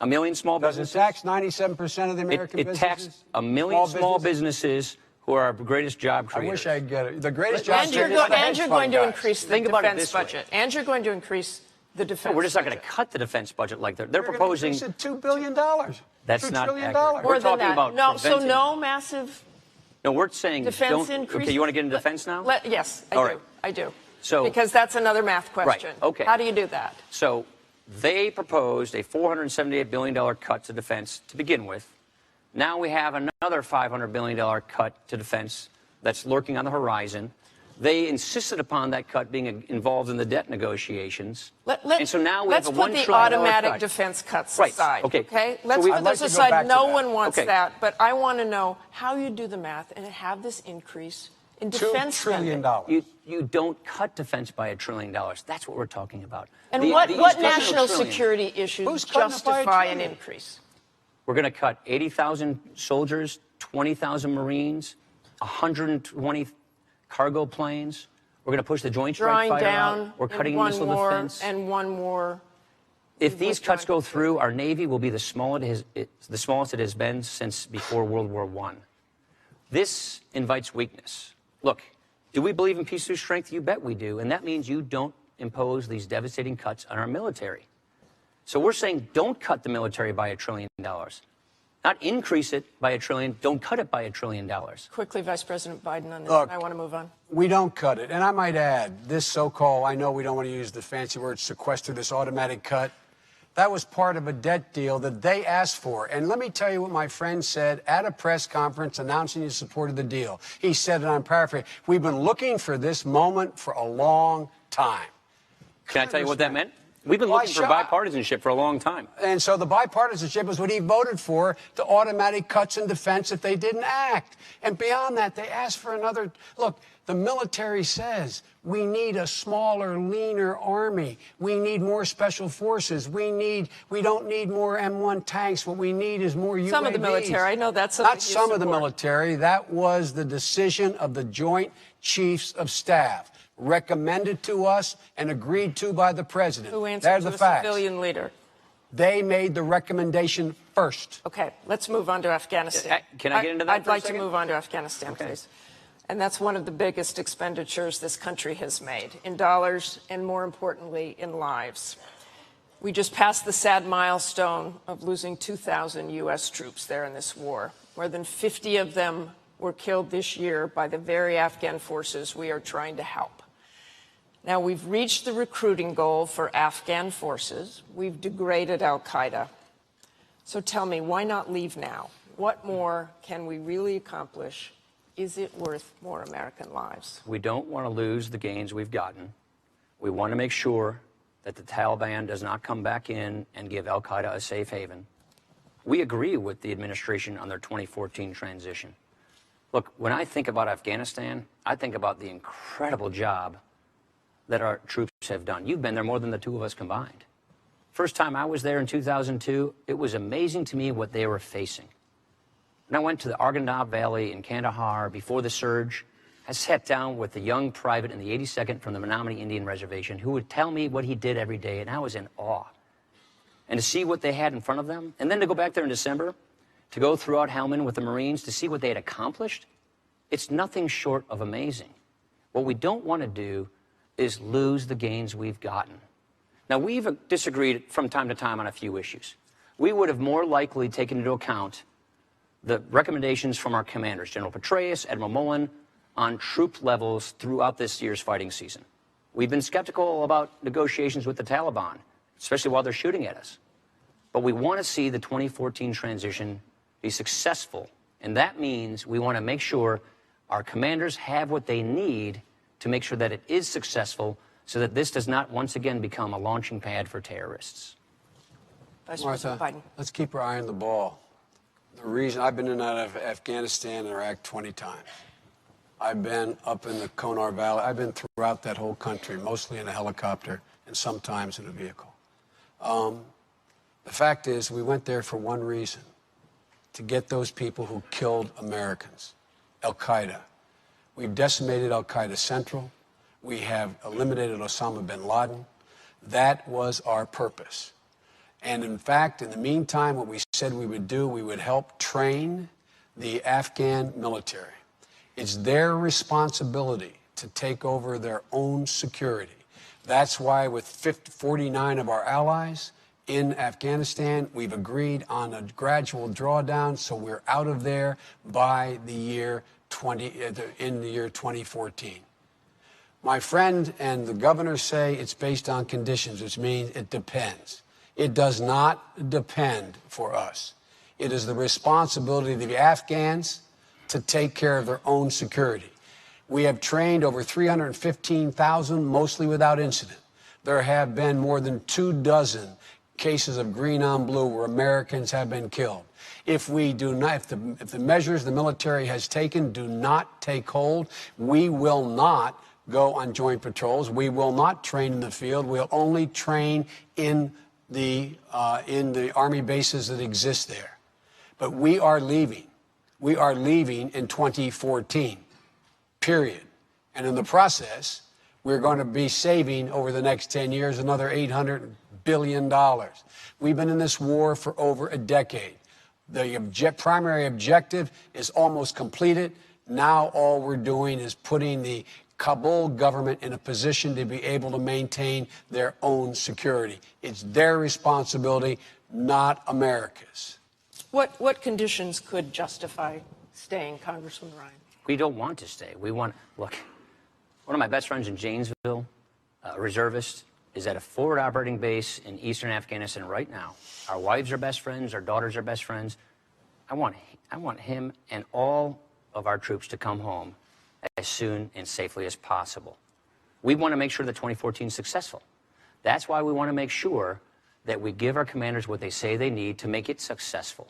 a million small businesses. Does it tax 97% of the American businesses? It taxes a million small businesses who are our greatest job creators. I wish I could get it. The greatest job creators. And you're going to increase the defense budget. And you're going to increase the defense budget. We're just not going to cut the defense budget like they're proposing. It's $2 billion. That's not $2 trillion. accurate. More We're than talking that. about no, preventing. so no massive No, we're saying defense increase. Okay, you want to get into defense now? Yes, I All do. right. I do. So, because that's another math question. Right, okay. How do you do that? So they proposed a $478 billion cut to defense to begin with. Now we have another $500 billion cut to defense that's lurking on the horizon. They insisted upon that cut being involved in the debt negotiations. And so now we have a $1 trillion cut. Let's put the automatic defense cuts aside. Okay. Let's put this aside. No one wants that. But I want to know how you do the math and have this increase in defense $2 trillion. You don't cut defense by $1 trillion. That's what we're talking about. And what national security issues justify an increase? We're going to cut 80,000 soldiers, 20,000 Marines, 120 cargo planes. We're going to push the Joint Strike Fighter out. We're cutting missile defense. And one more. If these cuts go through, our Navy will be the smallest it has been since before World War I. This invites weakness. Look, do we believe in peace through strength? You bet we do. And that means you don't impose these devastating cuts on our military. So we're saying don't cut the military by $1 trillion. Not increase it by $1 trillion. Don't cut it by $1 trillion. Quickly, Vice President Biden on this. Look, I want to move on. We don't cut it. And I might add, this so-called, I know we don't want to use the fancy word sequester, this automatic cut, that was part of a debt deal that they asked for. And let me tell you what my friend said at a press conference announcing his support of the deal. He said, and I'm paraphrasing, we've been looking for this moment for a long time. Can I tell you what that meant? We've been Why looking for should- bipartisanship for a long time. And so the bipartisanship is what he voted for, the automatic cuts in defense if they didn't act. And beyond that, they asked for another. Look, the military says we need a smaller, leaner army. We need more special forces. We don't need more M1 tanks. What we need is more UAVs. Some of the military, I know that's something Not some you of the support. military. That was the decision of the Joint Chiefs of Staff, recommended to us and agreed to by the president. Who They're answers the to a facts. civilian leader? They made the recommendation first. Okay, let's move on to Afghanistan. Can I get into that I'd for a like to second? move on to Afghanistan, Okay. please. And that's one of the biggest expenditures this country has made, in dollars and, more importantly, in lives. We just passed the sad milestone of losing 2,000 U.S. troops there in this war. More than 50 of them were killed this year by the very Afghan forces we are trying to help. Now, we've reached the recruiting goal for Afghan forces. We've degraded al-Qaeda. So tell me, why not leave now? What more can we really accomplish? Is it worth more American lives? We don't want to lose the gains we've gotten. We want to make sure that the Taliban does not come back in and give al-Qaeda a safe haven. We agree with the administration on their 2014 transition. Look, when I think about Afghanistan, I think about the incredible job that our troops have done. You've been there more than the two of us combined. First time I was there in 2002, it was amazing to me what they were facing. And I went to the Arghandab Valley in Kandahar before the surge. I sat down with a young private in the 82nd from the Menominee Indian Reservation who would tell me what he did every day, and I was in awe. And to see what they had in front of them, and then to go back there in December, to go throughout Helmand with the Marines, to see what they had accomplished, it's nothing short of amazing. What we don't want to do is lose the gains we've gotten. Now, we've disagreed from time to time on a few issues. We would have more likely taken into account the recommendations from our commanders, General Petraeus, Admiral Mullen, on troop levels throughout this year's fighting season. We've been skeptical about negotiations with the Taliban, especially while they're shooting at us. But we want to see the 2014 transition be successful, and that means we want to make sure our commanders have what they need to make sure that it is successful so that this does not once again become a launching pad for terrorists. Vice Martha, President Biden. let's keep our eye on the ball. The reason I've been in and out of Afghanistan and Iraq 20 times. I've been up in the Konar Valley. I've been throughout that whole country, mostly in a helicopter and sometimes in a vehicle. The fact is, we went there for one reason, to get those people who killed Americans, al-Qaeda. We've decimated al-Qaeda Central. We have eliminated Osama bin Laden. That was our purpose. And in fact, in the meantime, what we said we would do, we would help train the Afghan military. It's their responsibility to take over their own security. That's why with 49 of our allies in Afghanistan, we've agreed on a gradual drawdown, so we're out of there by the year 2014. My friend and the governor say it's based on conditions, which means it depends. It does not depend for us. It is the responsibility of the Afghans to take care of their own security. We have trained over 315,000, mostly without incident. There have been more than 24 cases of green on blue where Americans have been killed. If we do not, if the measures the military has taken do not take hold, we will not go on joint patrols. We will not train in the field. We'll only train in the Army bases that exist there. But we are leaving. We are leaving in 2014, period. And in the process, we're going to be saving over the next 10 years another $800 billion. We've been in this war for over a decade. The primary objective is almost completed. Now all we're doing is putting the Kabul government in a position to be able to maintain their own security. It's their responsibility, not America's. What conditions could justify staying, Congressman Ryan? We don't want to stay. We want, look, one of my best friends in Janesville, a reservist, is at a forward operating base in eastern Afghanistan right now. Our wives are best friends, our daughters are best friends. I want him and all of our troops to come home as soon and safely as possible. We want to make sure that 2014 is successful. That's why we want to make sure that we give our commanders what they say they need to make it successful.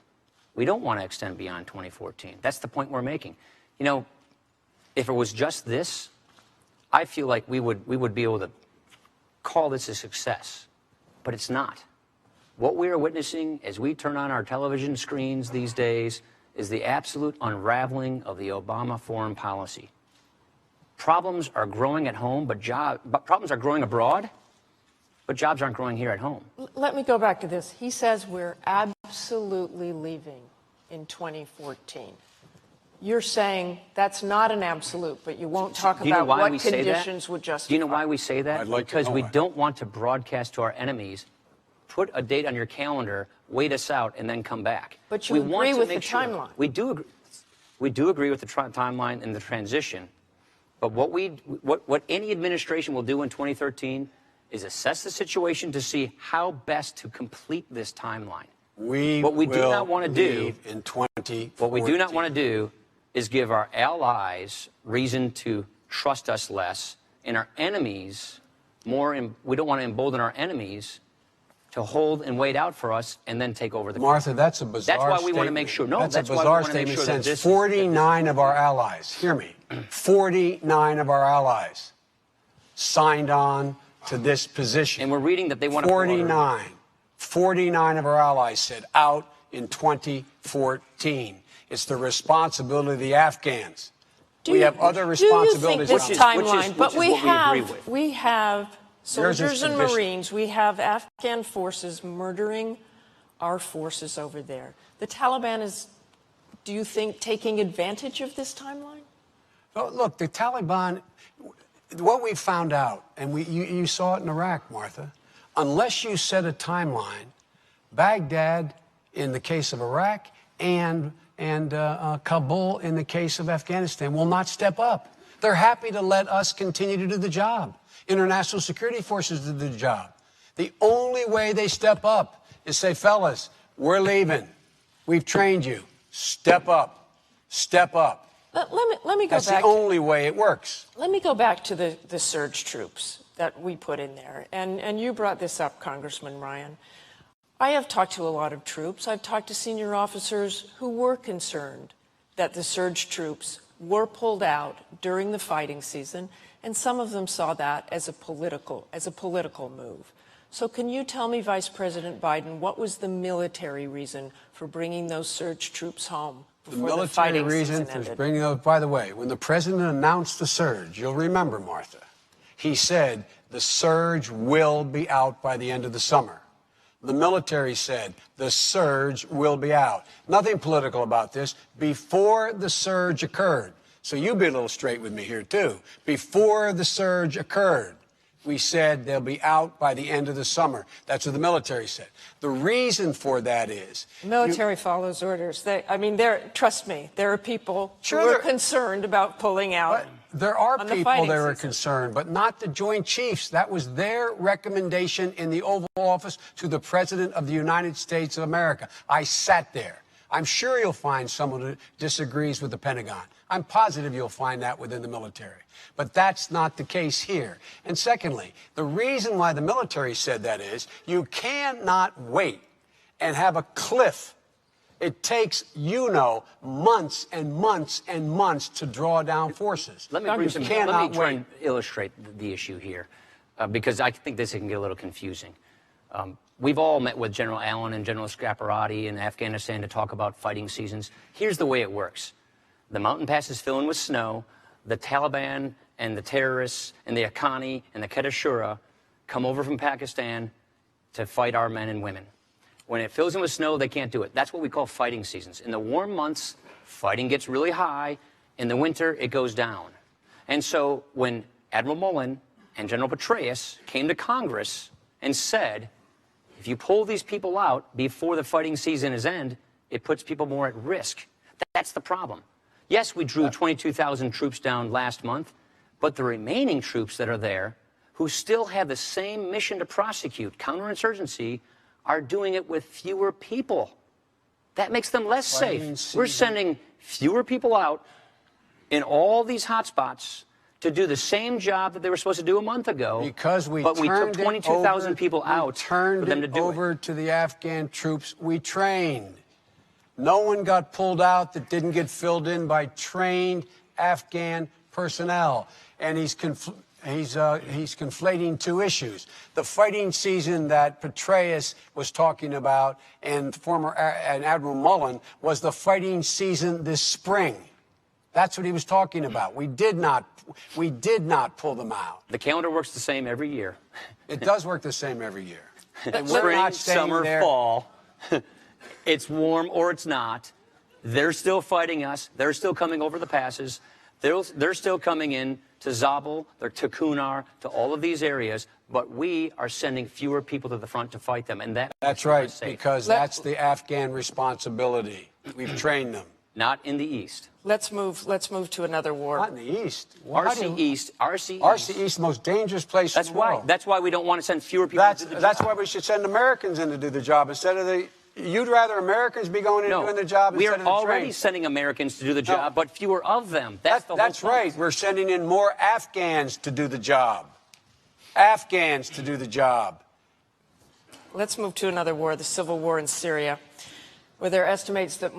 We don't want to extend beyond 2014. That's the point we're making. You know, if it was just this, I feel like we would be able to call this a success, but it's not. What we are witnessing as we turn on our television screens these days is the absolute unraveling of the Obama foreign policy. Problems are growing at home, but problems are growing abroad, but jobs aren't growing here at home. Let me go back to this. He says we're absolutely leaving in 2014. You're saying that's not an absolute, but you won't talk about what conditions would justify. Do you know why we say that? I'd like to because know we why. don't want to broadcast to our enemies, put a date on your calendar, wait us out, and then come back. But you we want agree to with make the sure. timeline. We do agree with the timeline and the transition. But what any administration will do in 2013 is assess the situation to see how best to complete this timeline. What we do not want to do in 2014. What we do not want to do is give our allies reason to trust us less, and our enemies more. We don't want to embolden our enemies to hold and wait out for us and then take over the country. Martha, that's a bizarre That's why we statement. want to make sure. No, that's that's a why we bizarre want to make statement sure that since this- 49 of our allies, hear me, 49 of our allies signed on to this position. And we're reading that they want to 49 of our allies said out in 2014. It's the responsibility of the Afghans. We have other responsibilities. Do you think this around- timeline, but which is what we agree with. we have Yours is soldiers and conditional. Marines, we have Afghan forces murdering our forces over there. The Taliban is, do you think, taking advantage of this timeline? Oh, look, the Taliban, what we found out, and you saw it in Iraq, Martha, unless you set a timeline, Baghdad in the case of Iraq and Kabul in the case of Afghanistan will not step up. They're happy to let us continue to do the job. International security forces do the job. The only way they step up is say, fellas, we're leaving. We've trained you. Step up. Step up. Let me go That's back. the only way it works. Let me go back to the surge troops that we put in there. And you brought this up, Congressman Ryan. I have talked to a lot of troops. I've talked to senior officers who were concerned that the surge troops were pulled out during the fighting season, and some of them saw that as a political move. So can you tell me, Vice President Biden, what was the military reason for bringing those surge troops home before the fighting season ended? Bringing those, by the way, when the president announced the surge, you'll remember, Martha, he said the surge will be out by the end of the summer. The military said the surge will be out. Nothing political about this. Before the surge occurred, so you be a little straight with me here, too. Before the surge occurred, we said they'll be out by the end of the summer. That's what the military said. The reason for that is... The military follows orders. Trust me, there are people Sure, who are there- concerned about pulling out. But there are on the people fighting that are season. concerned, but not the Joint Chiefs. That was their recommendation in the Oval Office to the President of the United States of America. I sat there. I'm sure you'll find someone who disagrees with the Pentagon. I'm positive you'll find that within the military. But that's not the case here. And secondly, the reason why the military said that is you cannot wait and have a cliff. It takes, months and months and months to draw down forces. Let me try and illustrate the issue here, because I think this can get a little confusing. We've all met with General Allen and General Scaparrotti in Afghanistan to talk about fighting seasons. Here's the way it works. The mountain passes fill in with snow. The Taliban and the terrorists and the Haqqani and the Quetta Shura come over from Pakistan to fight our men and women. When it fills in with snow, they can't do it. That's what we call fighting seasons. In the warm months, fighting gets really high. In the winter, it goes down. And so when Admiral Mullen and General Petraeus came to Congress and said, if you pull these people out before the fighting season is end, it puts people more at risk. That's the problem. Yes, we drew 22,000 troops down last month, but the remaining troops that are there, who still have the same mission to prosecute counterinsurgency, are doing it with fewer people. That makes them less safe. We're sending fewer people out in all these hotspots to do the same job that they were supposed to do a month ago. Because we but we took turned it 22,000 over- people out for them to do over it. to the Afghan troops we trained. No one got pulled out that didn't get filled in by trained Afghan personnel. And he's conflating two issues. The fighting season that Petraeus was talking about and Admiral Mullen was the fighting season this spring. That's what he was talking about. We did not pull them out. The calendar works the same every year. It does work the same every year. And we're Spring, not staying summer, there. fall. It's warm or it's not. They're still fighting us. They're still coming over the passes. They're still coming in to Zabul, to Kunar, to all of these areas. But we are sending fewer people to the front to fight them. And That's right, because that's the Afghan responsibility. We've trained them. Not in the East. Let's move to another war. Not in the East. RC East, RC East, the most dangerous place in the world. That's why we don't want to send fewer people to do the job. That's why we should send Americans in to do the job instead of the... You'd rather Americans be going in and doing the job we instead of the are already trained. sending Americans to do the job, but fewer of them. That's the whole That's point. right. We're sending in more Afghans to do the job. Afghans to do the job. Let's move to another war, the civil war in Syria, where there are estimates that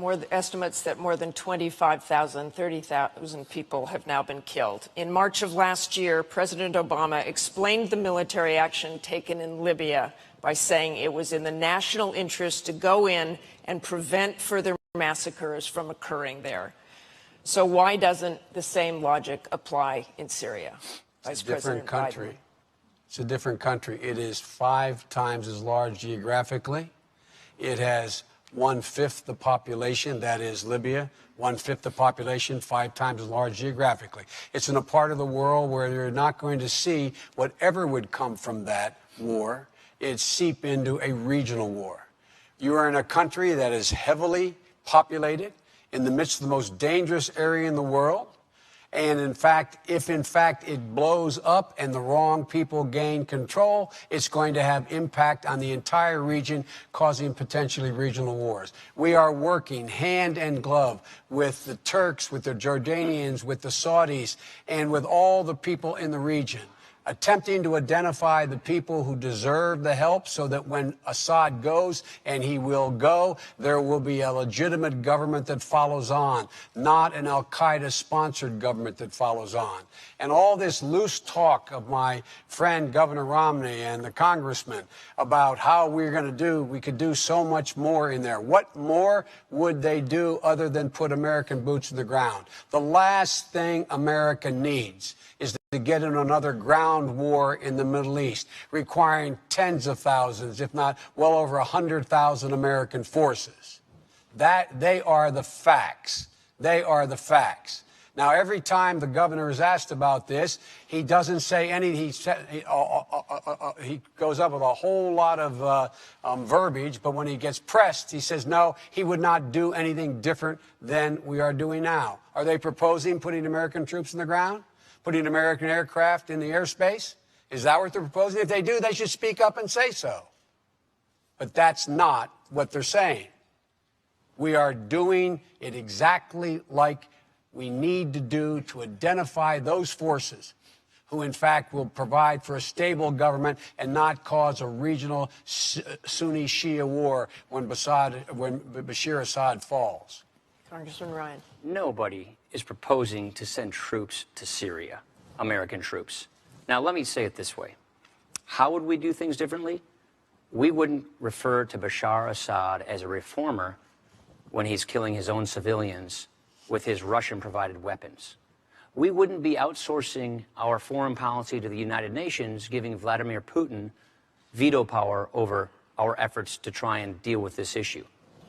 more than 25,000, 30,000 people have now been killed. In March of last year, President Obama explained the military action taken in Libya by saying it was in the national interest to go in and prevent further massacres from occurring there. So why doesn't the same logic apply in Syria? It's a different country. It's a different country. It is 5 times as large geographically. It has 1/5 the population, that is Libya, 1/5 the population, 5 times as large geographically. It's in a part of the world where you're not going to see whatever would come from that war. It seep into a regional war. You are in a country that is heavily populated in the midst of the most dangerous area in the world. And in fact, if in fact it blows up and the wrong people gain control, it's going to have impact on the entire region, causing potentially regional wars. We are working hand and glove with the Turks, with the Jordanians, with the Saudis, and with all the people in the region, attempting to identify the people who deserve the help so that when Assad goes, and he will go, there will be a legitimate government that follows on, not an al-Qaeda-sponsored government that follows on. And all this loose talk of my friend Governor Romney and the congressman about how we could do so much more in there. What more would they do other than put American boots in the ground? The last thing America needs is to get in another ground war in the Middle East, requiring tens of thousands, if not well over 100,000 American forces. They are the facts. They are the facts. Now, every time the governor is asked about this, he doesn't say anything. He goes up with a whole lot of verbiage, but when he gets pressed, he says, no, he would not do anything different than we are doing now. Are they proposing putting American troops in the ground? Putting American aircraft in the airspace? Is that what they're proposing? If they do, they should speak up and say so. But that's not what they're saying. We are doing it exactly like we need to do to identify those forces who, in fact, will provide for a stable government and not cause a regional Sunni-Shia war when Bashir Assad falls. Congressman Ryan. Nobody is proposing to send troops to Syria, American troops. Now, let me say it this way. How would we do things differently? We wouldn't refer to Bashar Assad as a reformer when he's killing his own civilians with his Russian-provided weapons. We wouldn't be outsourcing our foreign policy to the United Nations, giving Vladimir Putin veto power over our efforts to try and deal with this issue.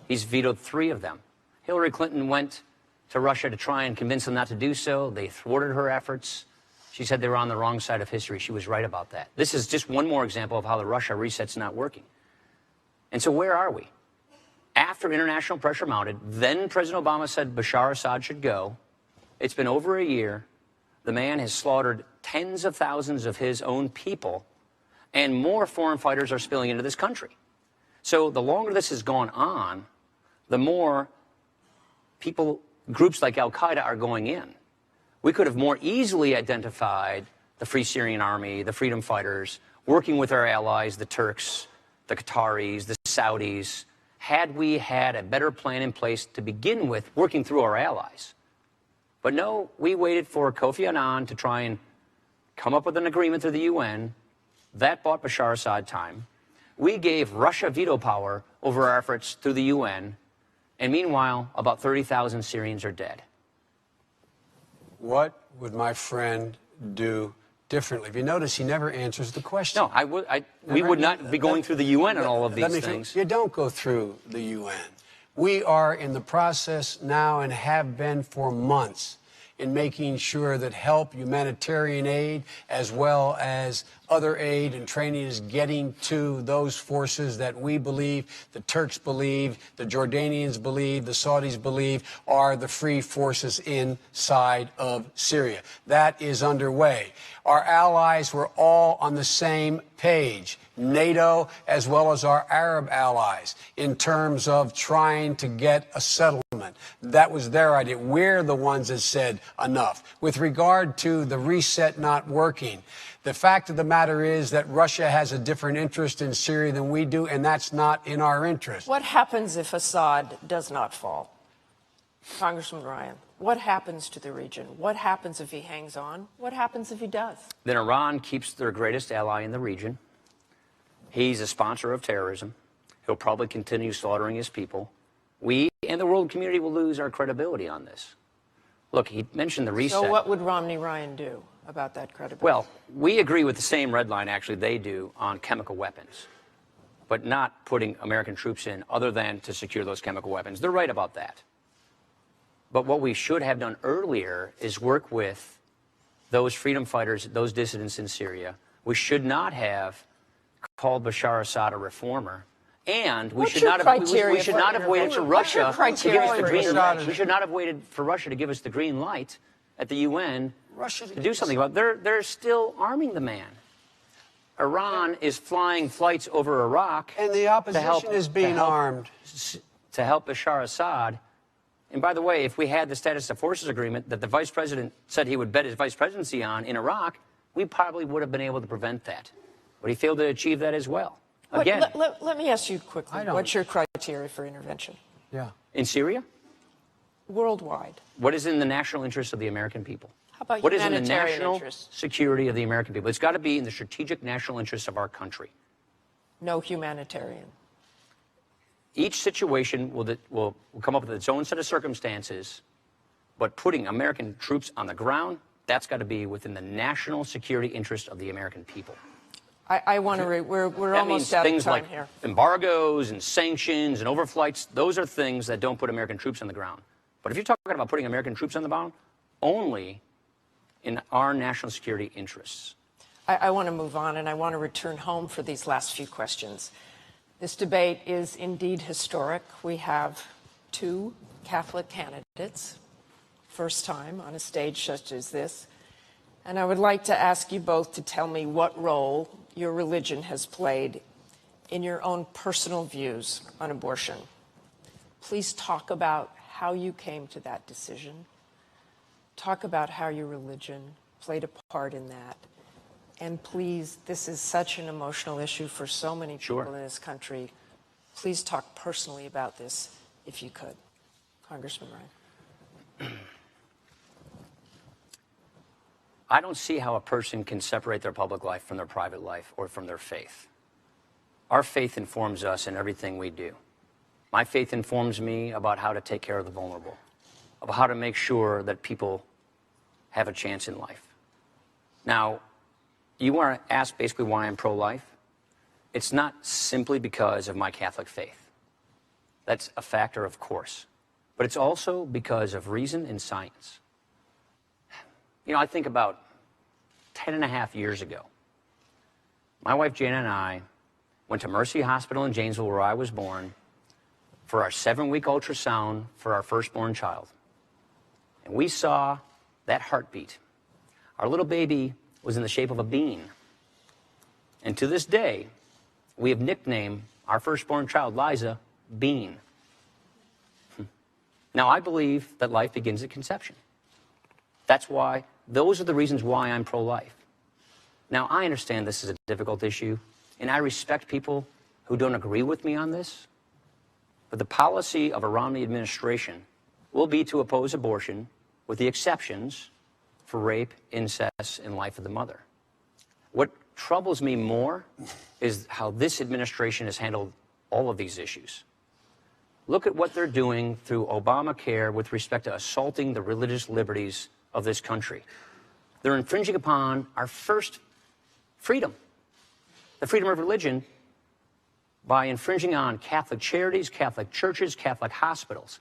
He's vetoed 3 of them. Hillary Clinton went to Russia to try and convince them not to do so. They thwarted her efforts. She said they were on the wrong side of history. She was right about that. This is just one more example of how the Russia reset's not working. And so where are we? After international pressure mounted, then President Obama said Bashar Assad should go. It's been over a year. The man has slaughtered tens of thousands of his own people, and more foreign fighters are spilling into this country. So the longer this has gone on, the more groups like al-Qaeda are going in. We could have more easily identified the Free Syrian Army, the freedom fighters, working with our allies, the Turks, the Qataris, the Saudis, had we had a better plan in place to begin with, working through our allies. But no, we waited for Kofi Annan to try and come up with an agreement through the UN. That bought Bashar Assad time. We gave Russia veto power over our efforts through the UN, and meanwhile, about 30,000 Syrians are dead. What would my friend do differently? If you notice, he never answers the question. No, we would not be going through the UN on all of these things. You don't go through the UN. We are in the process now and have been for months in making sure that help, humanitarian aid, as well as other aid and training is getting to those forces that we believe, the Turks believe, the Jordanians believe, the Saudis believe are the free forces inside of Syria. That is underway. Our allies were all on the same page, NATO as well as our Arab allies, in terms of trying to get a settlement. That was their idea. We're the ones that said enough. With regard to the reset not working, the fact of the matter is that Russia has a different interest in Syria than we do, and that's not in our interest. What happens if Assad does not fall? Congressman Ryan, what happens to the region? What happens if he hangs on? What happens if he does? Then Iran keeps their greatest ally in the region. He's a sponsor of terrorism. He'll probably continue slaughtering his people. We and the world community will lose our credibility on this. Look, he mentioned the reset. So what would Romney Ryan do about that credibility? Well, we agree with the same red line, actually, they do on chemical weapons, but not putting American troops in other than to secure those chemical weapons. They're right about that. But what we should have done earlier is work with those freedom fighters, those dissidents in Syria. We should not have called Bashar Assad a reformer. And we should not have waited for Russia to give us the green light. We should not have waited for Russia to give us the green light at the UN to do something about it. They're still arming the man. Iran is flying flights over Iraq. And the opposition is being armed. To help Bashar Assad. And by the way, if we had the status of forces agreement that the vice president said he would bet his vice presidency on in Iraq, we probably would have been able to prevent that. But he failed to achieve that as well. Again, let me ask you quickly, what's your criteria for intervention? Yeah. in Syria? Worldwide. What is in the national interest of the American people? How about what is in the humanitarian national interests? security of the American people? It's got to be in the strategic national interests of our country. No humanitarian. Each situation will come up with its own set of circumstances, but putting American troops on the ground, that's got to be within the national security interest of the American people. I want to. We're almost out of time here. Embargoes and sanctions and overflights. Those are things that don't put American troops on the ground. But if you're talking about putting American troops on the ground, only in our national security interests. I want to move on, and I want to return home for these last few questions. This debate is indeed historic. We have two Catholic candidates, first time on a stage such as this. And I would like to ask you both to tell me what role your religion has played in your own personal views on abortion. Please talk about how you came to that decision. Talk about how your religion played a part in that. And please, this is such an emotional issue for so many people in this country. Please talk personally about this, if you could. Congressman Ryan. I don't see how a person can separate their public life from their private life or from their faith. Our faith informs us in everything we do. My faith informs me about how to take care of the vulnerable, about how to make sure that people have a chance in life. Now, you want to ask basically why I'm pro-life? It's not simply because of my Catholic faith. That's a factor, of course. But it's also because of reason and science. You know, I think about 10.5 years ago, my wife Jana and I went to Mercy Hospital in Janesville, where I was born, for our 7-week ultrasound for our firstborn child. And we saw that heartbeat. Our little baby was in the shape of a bean. And to this day, we have nicknamed our firstborn child, Liza, Bean. Now, I believe that life begins at conception. Those are the reasons why I'm pro-life. Now, I understand this is a difficult issue, and I respect people who don't agree with me on this, but the policy of a Romney administration will be to oppose abortion with the exceptions for rape, incest, and life of the mother. What troubles me more is how this administration has handled all of these issues. Look at what they're doing through Obamacare with respect to assaulting the religious liberties of this country. They're infringing upon our first freedom, the freedom of religion, by infringing on Catholic charities, Catholic churches, Catholic hospitals.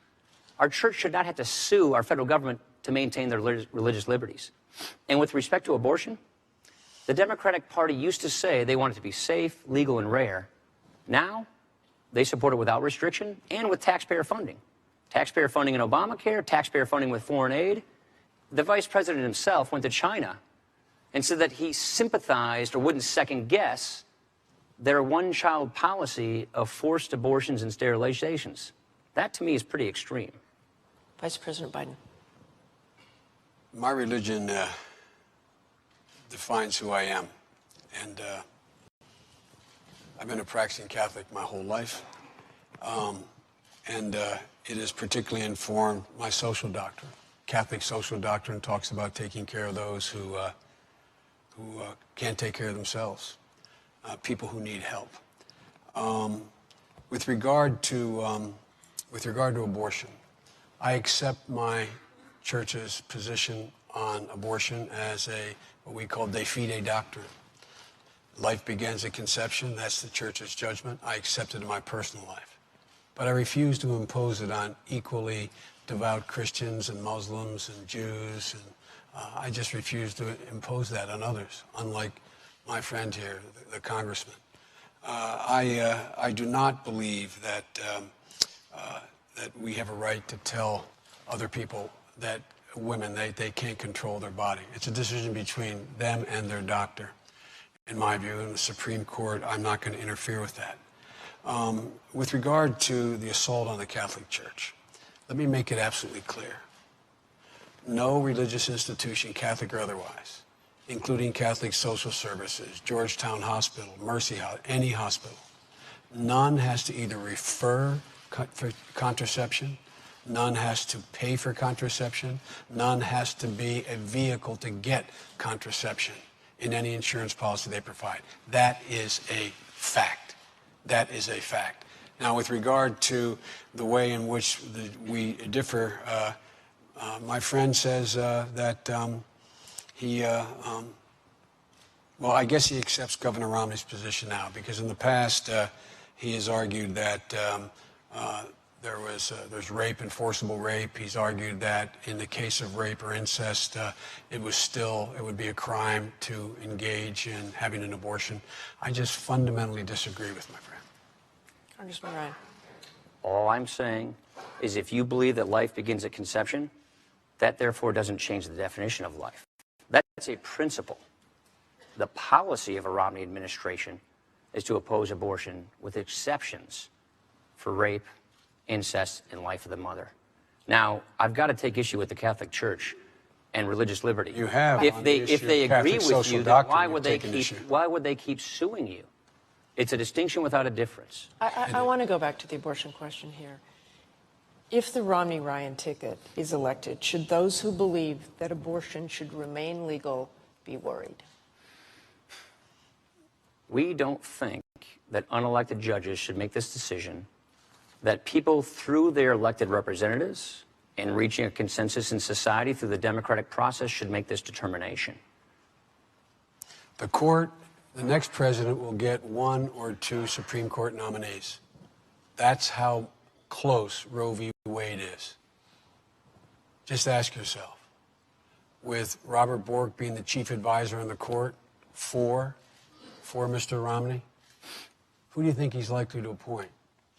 Our church should not have to sue our federal government to maintain their religious liberties. And with respect to abortion, the Democratic Party used to say they want it to be safe, legal, and rare. Now, they support it without restriction and with taxpayer funding. Taxpayer funding in Obamacare, taxpayer funding with foreign aid. The vice president himself went to China and said that he sympathized or wouldn't second guess their one-child policy of forced abortions and sterilizations. That, to me, is pretty extreme. Vice President Biden. My religion defines who I am. And I've been a practicing Catholic my whole life. It has particularly informed my social doctrine. Catholic social doctrine talks about taking care of those who can't take care of themselves, people who need help. With regard to abortion, I accept my church's position on abortion as what we call de fide doctrine. Life begins at conception. That's the church's judgment. I accept it in my personal life. But I refuse to impose it on equally devout Christians and Muslims and Jews. And I just refuse to impose that on others, unlike my friend here, the congressman. I do not believe that we have a right to tell other people that women, they can't control their body. It's a decision between them and their doctor. In my view, in the Supreme Court, I'm not going to interfere with that. With regard to the assault on the Catholic Church, let me make it absolutely clear. No religious institution, Catholic or otherwise, including Catholic Social Services, Georgetown Hospital, Mercy Hospital, any hospital, none has to either refer for contraception, none has to pay for contraception, none has to be a vehicle to get contraception in any insurance policy they provide. That is a fact. That is a fact. Now, with regard to the way in which we differ, my friend says that well, I guess he accepts Governor Romney's position now, because in the past he has argued that there's rape and forcible rape. He's argued that in the case of rape or incest, it would be a crime to engage in having an abortion. I just fundamentally disagree with my friend. Congressman Ryan. All I'm saying is if you believe that life begins at conception, that therefore doesn't change the definition of life. That's a principle. The policy of a Romney administration is to oppose abortion with exceptions for rape, incest, and life of the mother. Now, I've got to take issue with the Catholic Church and religious liberty. You have. If they agree with you, then why would they keep suing you? It's a distinction without a difference. I want to go back to the abortion question here. If the Romney-Ryan ticket is elected, should those who believe that abortion should remain legal be worried? We don't think that unelected judges should make this decision, that people through their elected representatives and reaching a consensus in society through the democratic process should make this determination. The next president will get 1 or 2 Supreme Court nominees. That's how close Roe v. Wade is. Just ask yourself, with Robert Bork being the chief advisor on the court for Mr. Romney, who do you think he's likely to appoint?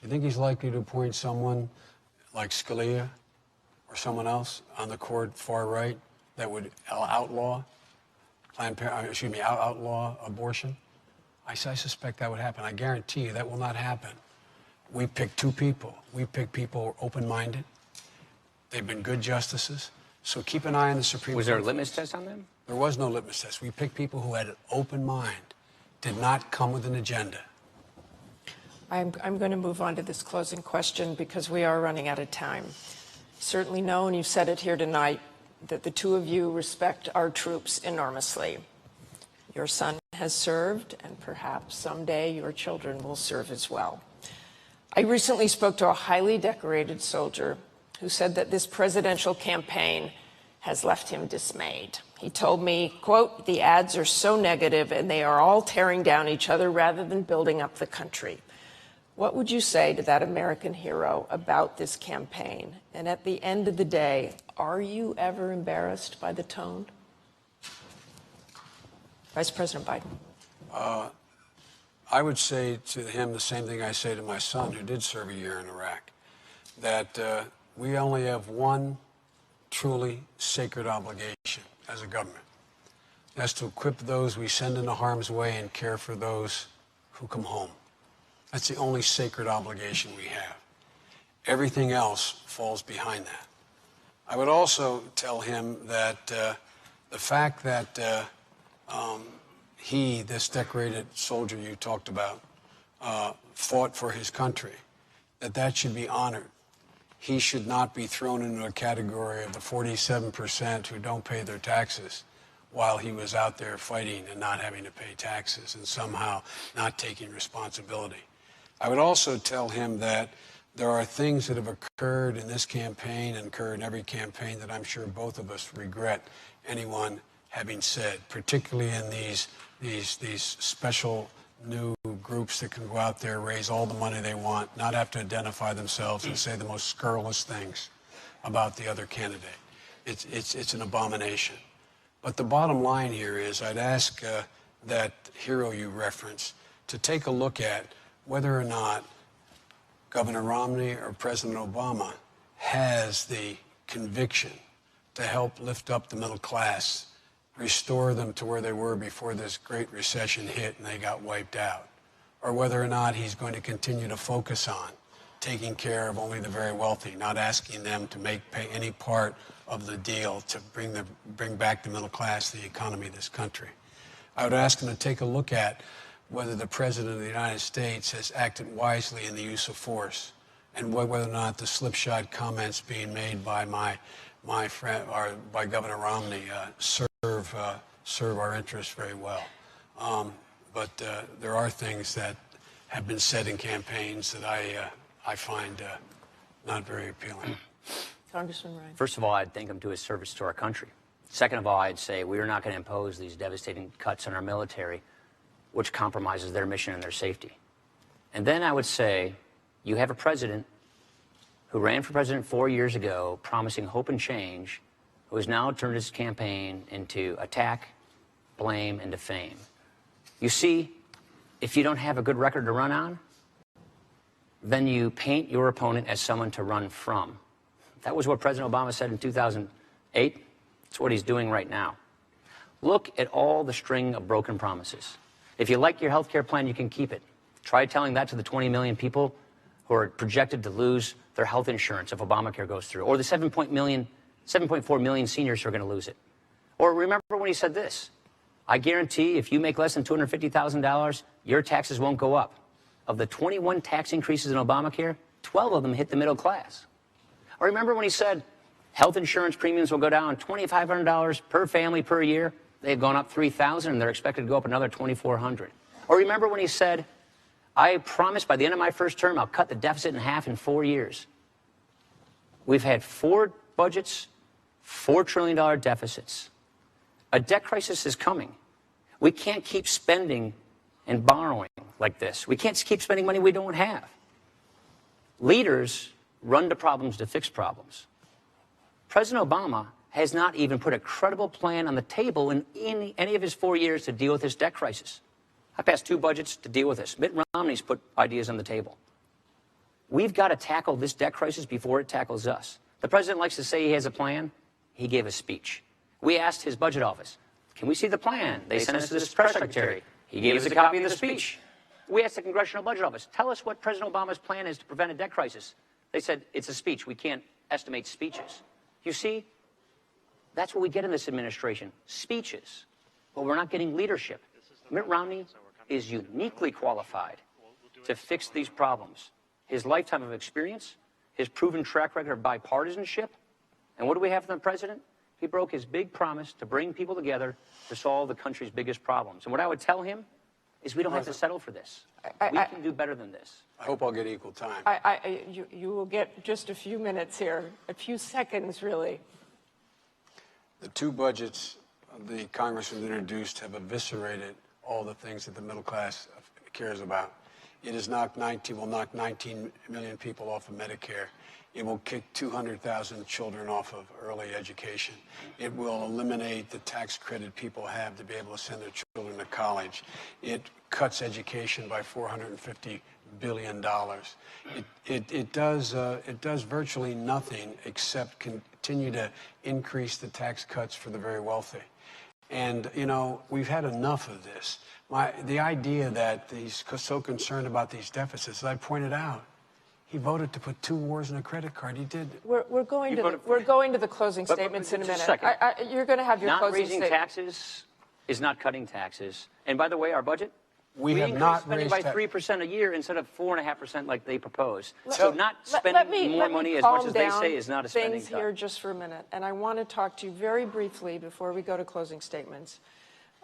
Do you think he's likely to appoint someone like Scalia or someone else on the court far right that would outlaw abortion? I suspect that would happen. I guarantee you that will not happen. We picked 2 people. We picked people who are open-minded. They've been good justices. So keep an eye on the Supreme Court. Was there a litmus test on them? There was no litmus test. We picked people who had an open mind, did not come with an agenda. I'm going to move on to this closing question because we are running out of time. Certainly know, and you've said it here tonight, that the two of you respect our troops enormously. Your son has served, and perhaps someday your children will serve as well. I recently spoke to a highly decorated soldier who said that this presidential campaign has left him dismayed. He told me, quote, "The ads are so negative and they are all tearing down each other rather than building up the country." What would you say to that American hero about this campaign? And at the end of the day, are you ever embarrassed by the tone? Vice President Biden. I would say to him the same thing I say to my son, who did serve a year in Iraq, that we only have one truly sacred obligation as a government. That's to equip those we send into harm's way and care for those who come home. That's the only sacred obligation we have. Everything else falls behind that. I would also tell him that the fact that he, this decorated soldier you talked about, fought for his country, that should be honored. He should not be thrown into a category of the 47% who don't pay their taxes while he was out there fighting and not having to pay taxes and somehow not taking responsibility. I would also tell him that there are things that have occurred in this campaign and occur in every campaign that I'm sure both of us regret anyone having said, particularly in these special new groups that can go out there, raise all the money they want, not have to identify themselves and say the most scurrilous things about the other candidate. It's an abomination. But the bottom line here is I'd ask that hero you referenced to take a look at whether or not Governor Romney or President Obama has the conviction to help lift up the middle class, restore them to where they were before this great recession hit and they got wiped out, or whether or not he's going to continue to focus on taking care of only the very wealthy, not asking them to pay any part of the deal to bring back the middle class, the economy of this country. I would ask him to take a look at whether the President of the United States has acted wisely in the use of force, and whether or not the slipshod comments being made by my friend, or by Governor Romney, serve our interests very well. But there are things that have been said in campaigns that I find not very appealing. Congressman Ryan. First of all, I'd thank him to his service to our country. Second of all, I'd say we are not going to impose these devastating cuts on our military, which compromises their mission and their safety. And then I would say you have a president who ran for president 4 years ago promising hope and change, who has now turned his campaign into attack, blame, and defame. You see, if you don't have a good record to run on, then you paint your opponent as someone to run from. That was what President Obama said in 2008. It's what he's doing right now. Look at all the string of broken promises. If you like your health care plan, you can keep it. Try telling that to the 20 million people who are projected to lose their health insurance if Obamacare goes through, or the 7.4 million seniors who are going to lose it. Or remember when he said this: I guarantee if you make less than $250,000, your taxes won't go up. Of the 21 tax increases in Obamacare, 12 of them hit the middle class. Or remember when he said health insurance premiums will go down $2,500 per family per year? They've gone up $3,000, and they're expected to go up another $2,400. Or remember when he said, I promise by the end of my first term, I'll cut the deficit in half in 4 years. We've had 4 budgets, $4 trillion deficits. A debt crisis is coming. We can't keep spending and borrowing like this. We can't keep spending money we don't have. Leaders run to problems to fix problems. President Obama has not even put a credible plan on the table in any of his 4 years to deal with this debt crisis. I passed 2 budgets to deal with this. Mitt Romney's put ideas on the table. We've got to tackle this debt crisis before it tackles us. The president likes to say he has a plan. He gave a speech. We asked his budget office, can we see the plan? They sent us to this press secretary. He gave us a copy of the speech. We asked the Congressional Budget Office, tell us what President Obama's plan is to prevent a debt crisis. They said, it's a speech. We can't estimate speeches. You see, That's what we get in this administration, speeches. But we're not getting leadership. Mitt Romney is uniquely qualified to fix these problems. His lifetime of experience, his proven track record of bipartisanship. And what do we have from the president? He broke his big promise to bring people together to solve the country's biggest problems. And what I would tell him is we don't have to settle for this. We can do better than this. I hope I'll get equal time. You will get just a few minutes here, a few seconds, really. The two budgets the Congress has introduced have eviscerated all the things that the middle class cares about. It will knock 19 million people off of Medicare. It will kick 200,000 children off of early education. It will eliminate the tax credit people have to be able to send their children to college. It cuts education by $450 billion. It does virtually nothing except continue to increase the tax cuts for the very wealthy. And, you know, we've had enough of this. The idea that he's so concerned about these deficits, as I pointed out, he voted to put 2 wars in a credit card. He did. We're going to the closing statements in a minute. You're going to have your closing statement. Not raising taxes is not cutting taxes. And by the way, our budget, we have not spending raised by 3% a year instead of 4.5% like they propose. So not spending more money as much as they say is not a spending things here just for a minute. And I want to talk to you very briefly before we go to closing statements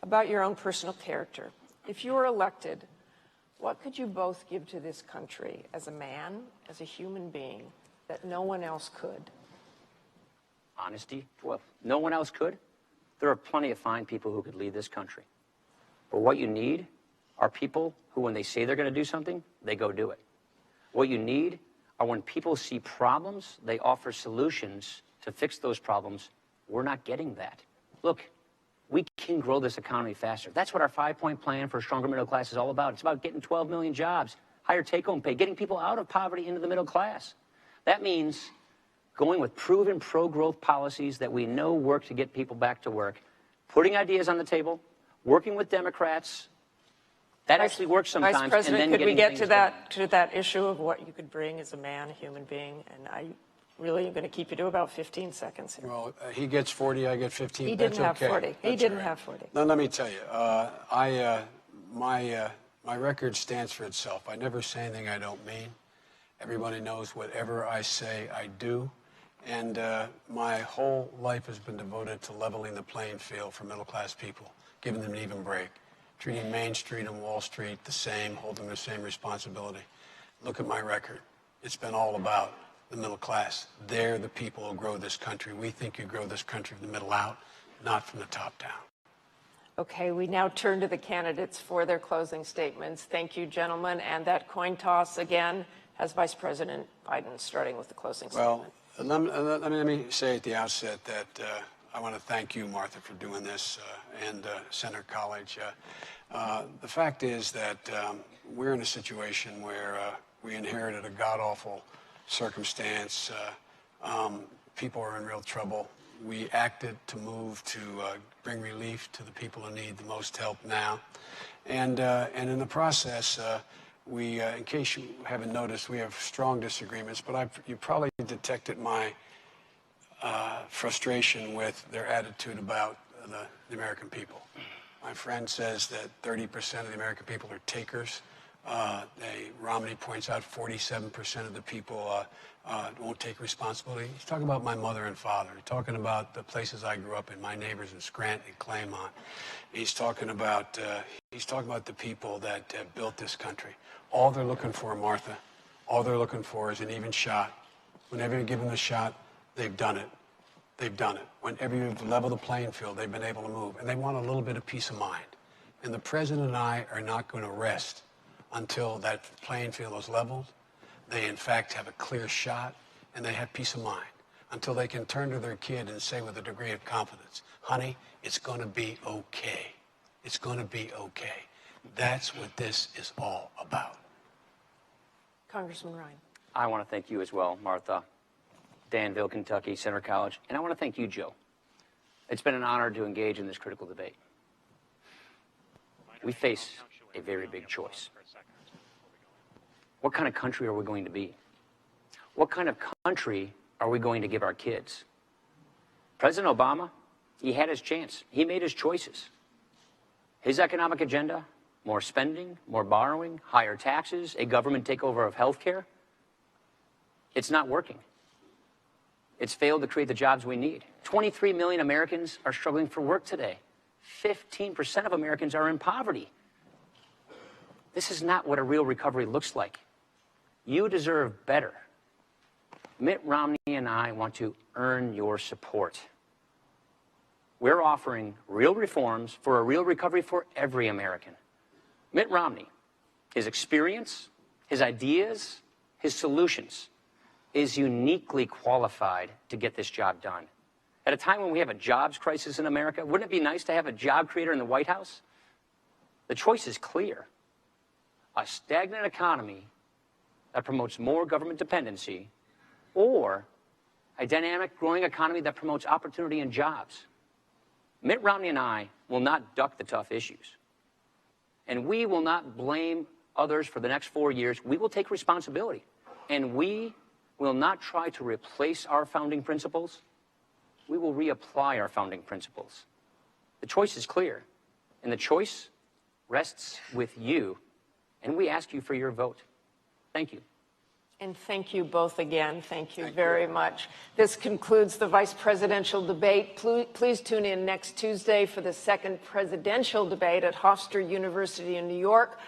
about your own personal character. If you were elected, what could you both give to this country as a man, as a human being, that no one else could? Honesty. Well, no one else could. There are plenty of fine people who could lead this country. But what you need are people who, when they say they're going to do something, they go do it. What you need are when people see problems, they offer solutions to fix those problems. We're not getting that. Look, we can grow this economy faster. That's what our 5-point plan for a stronger middle class is all about. It's about getting 12 million jobs, higher take-home pay, getting people out of poverty into the middle class. That means going with proven pro-growth policies that we know work to get people back to work, putting ideas on the table, working with Democrats. That actually works sometimes. Vice President, and then could we get to that issue of what you could bring as a man, a human being? And I really am going to keep you to about 15 seconds here. Well, he gets 40, I get 15. He didn't have okay. 40. He didn't have 40. Now, let me tell you, my record stands for itself. I never say anything I don't mean. Everybody knows whatever I say, I do. And my whole life has been devoted to leveling the playing field for middle-class people, giving them an even break, treating Main Street and Wall Street the same, holding the same responsibility. Look at my record. It's been all about the middle class. They're the people who grow this country. We think you grow this country from the middle out, not from the top down. Okay, we now turn to the candidates for their closing statements. Thank you, gentlemen. And that coin toss again has Vice President Biden starting with the closing statement. Well, let me say at the outset that I want to thank you, Martha, for doing this, and Senator College. The fact is that we're in a situation where we inherited a god-awful circumstance. People are in real trouble. We acted to move to bring relief to the people who need the most help now. And in the process, we, in case you haven't noticed, we have strong disagreements, but you probably detected my frustration with their attitude about the American people. My friend says that 30% of the American people are takers. Romney points out 47% of the people won't take responsibility. He's talking about my mother and father. He's talking about the places I grew up in, my neighbors in Scranton and Claymont. He's talking about the people that built this country. All they're looking for, Martha, all they're looking for is an even shot. Whenever you give them a shot, they've done it. They've done it. Whenever you've leveled the playing field, they've been able to move. And they want a little bit of peace of mind. And the president and I are not going to rest until that playing field is leveled. They, in fact, have a clear shot, and they have peace of mind. Until they can turn to their kid and say with a degree of confidence, honey, it's going to be okay. It's going to be okay. That's what this is all about. Congressman Ryan. I want to thank you as well, Martha, Danville, Kentucky, Senator College, and I want to thank you, Joe. It's been an honor to engage in this critical debate. We face a very big choice. What kind of country are we going to be? What kind of country are we going to give our kids? President Obama He had his chance. He made his choices. His economic agenda, more spending, more borrowing, higher taxes, a government takeover of health care, it's not working. It's failed to create the jobs we need. 23 million Americans are struggling for work today. 15% of Americans are in poverty. This is not what a real recovery looks like. You deserve better. Mitt Romney and I want to earn your support. We're offering real reforms for a real recovery for every American. Mitt Romney, his experience, his ideas, his solutions, is uniquely qualified to get this job done. At a time when we have a jobs crisis in America, wouldn't it be nice to have a job creator in the White House? The choice is clear. A stagnant economy that promotes more government dependency, or a dynamic, growing economy that promotes opportunity and jobs. Mitt Romney and I will not duck the tough issues. And we will not blame others for the next 4 years. We will take responsibility. And we will not try to replace our founding principles. We will reapply our founding principles. The choice is clear, and the choice rests with you. And we ask you for your vote. Thank you. And thank you both again. Thank you very much. This concludes the vice presidential debate. Please tune in next Tuesday for the second presidential debate at Hofstra University in New York.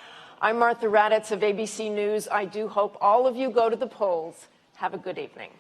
I'm Martha Raddatz of ABC News. I do hope all of you go to the polls. Have a good evening.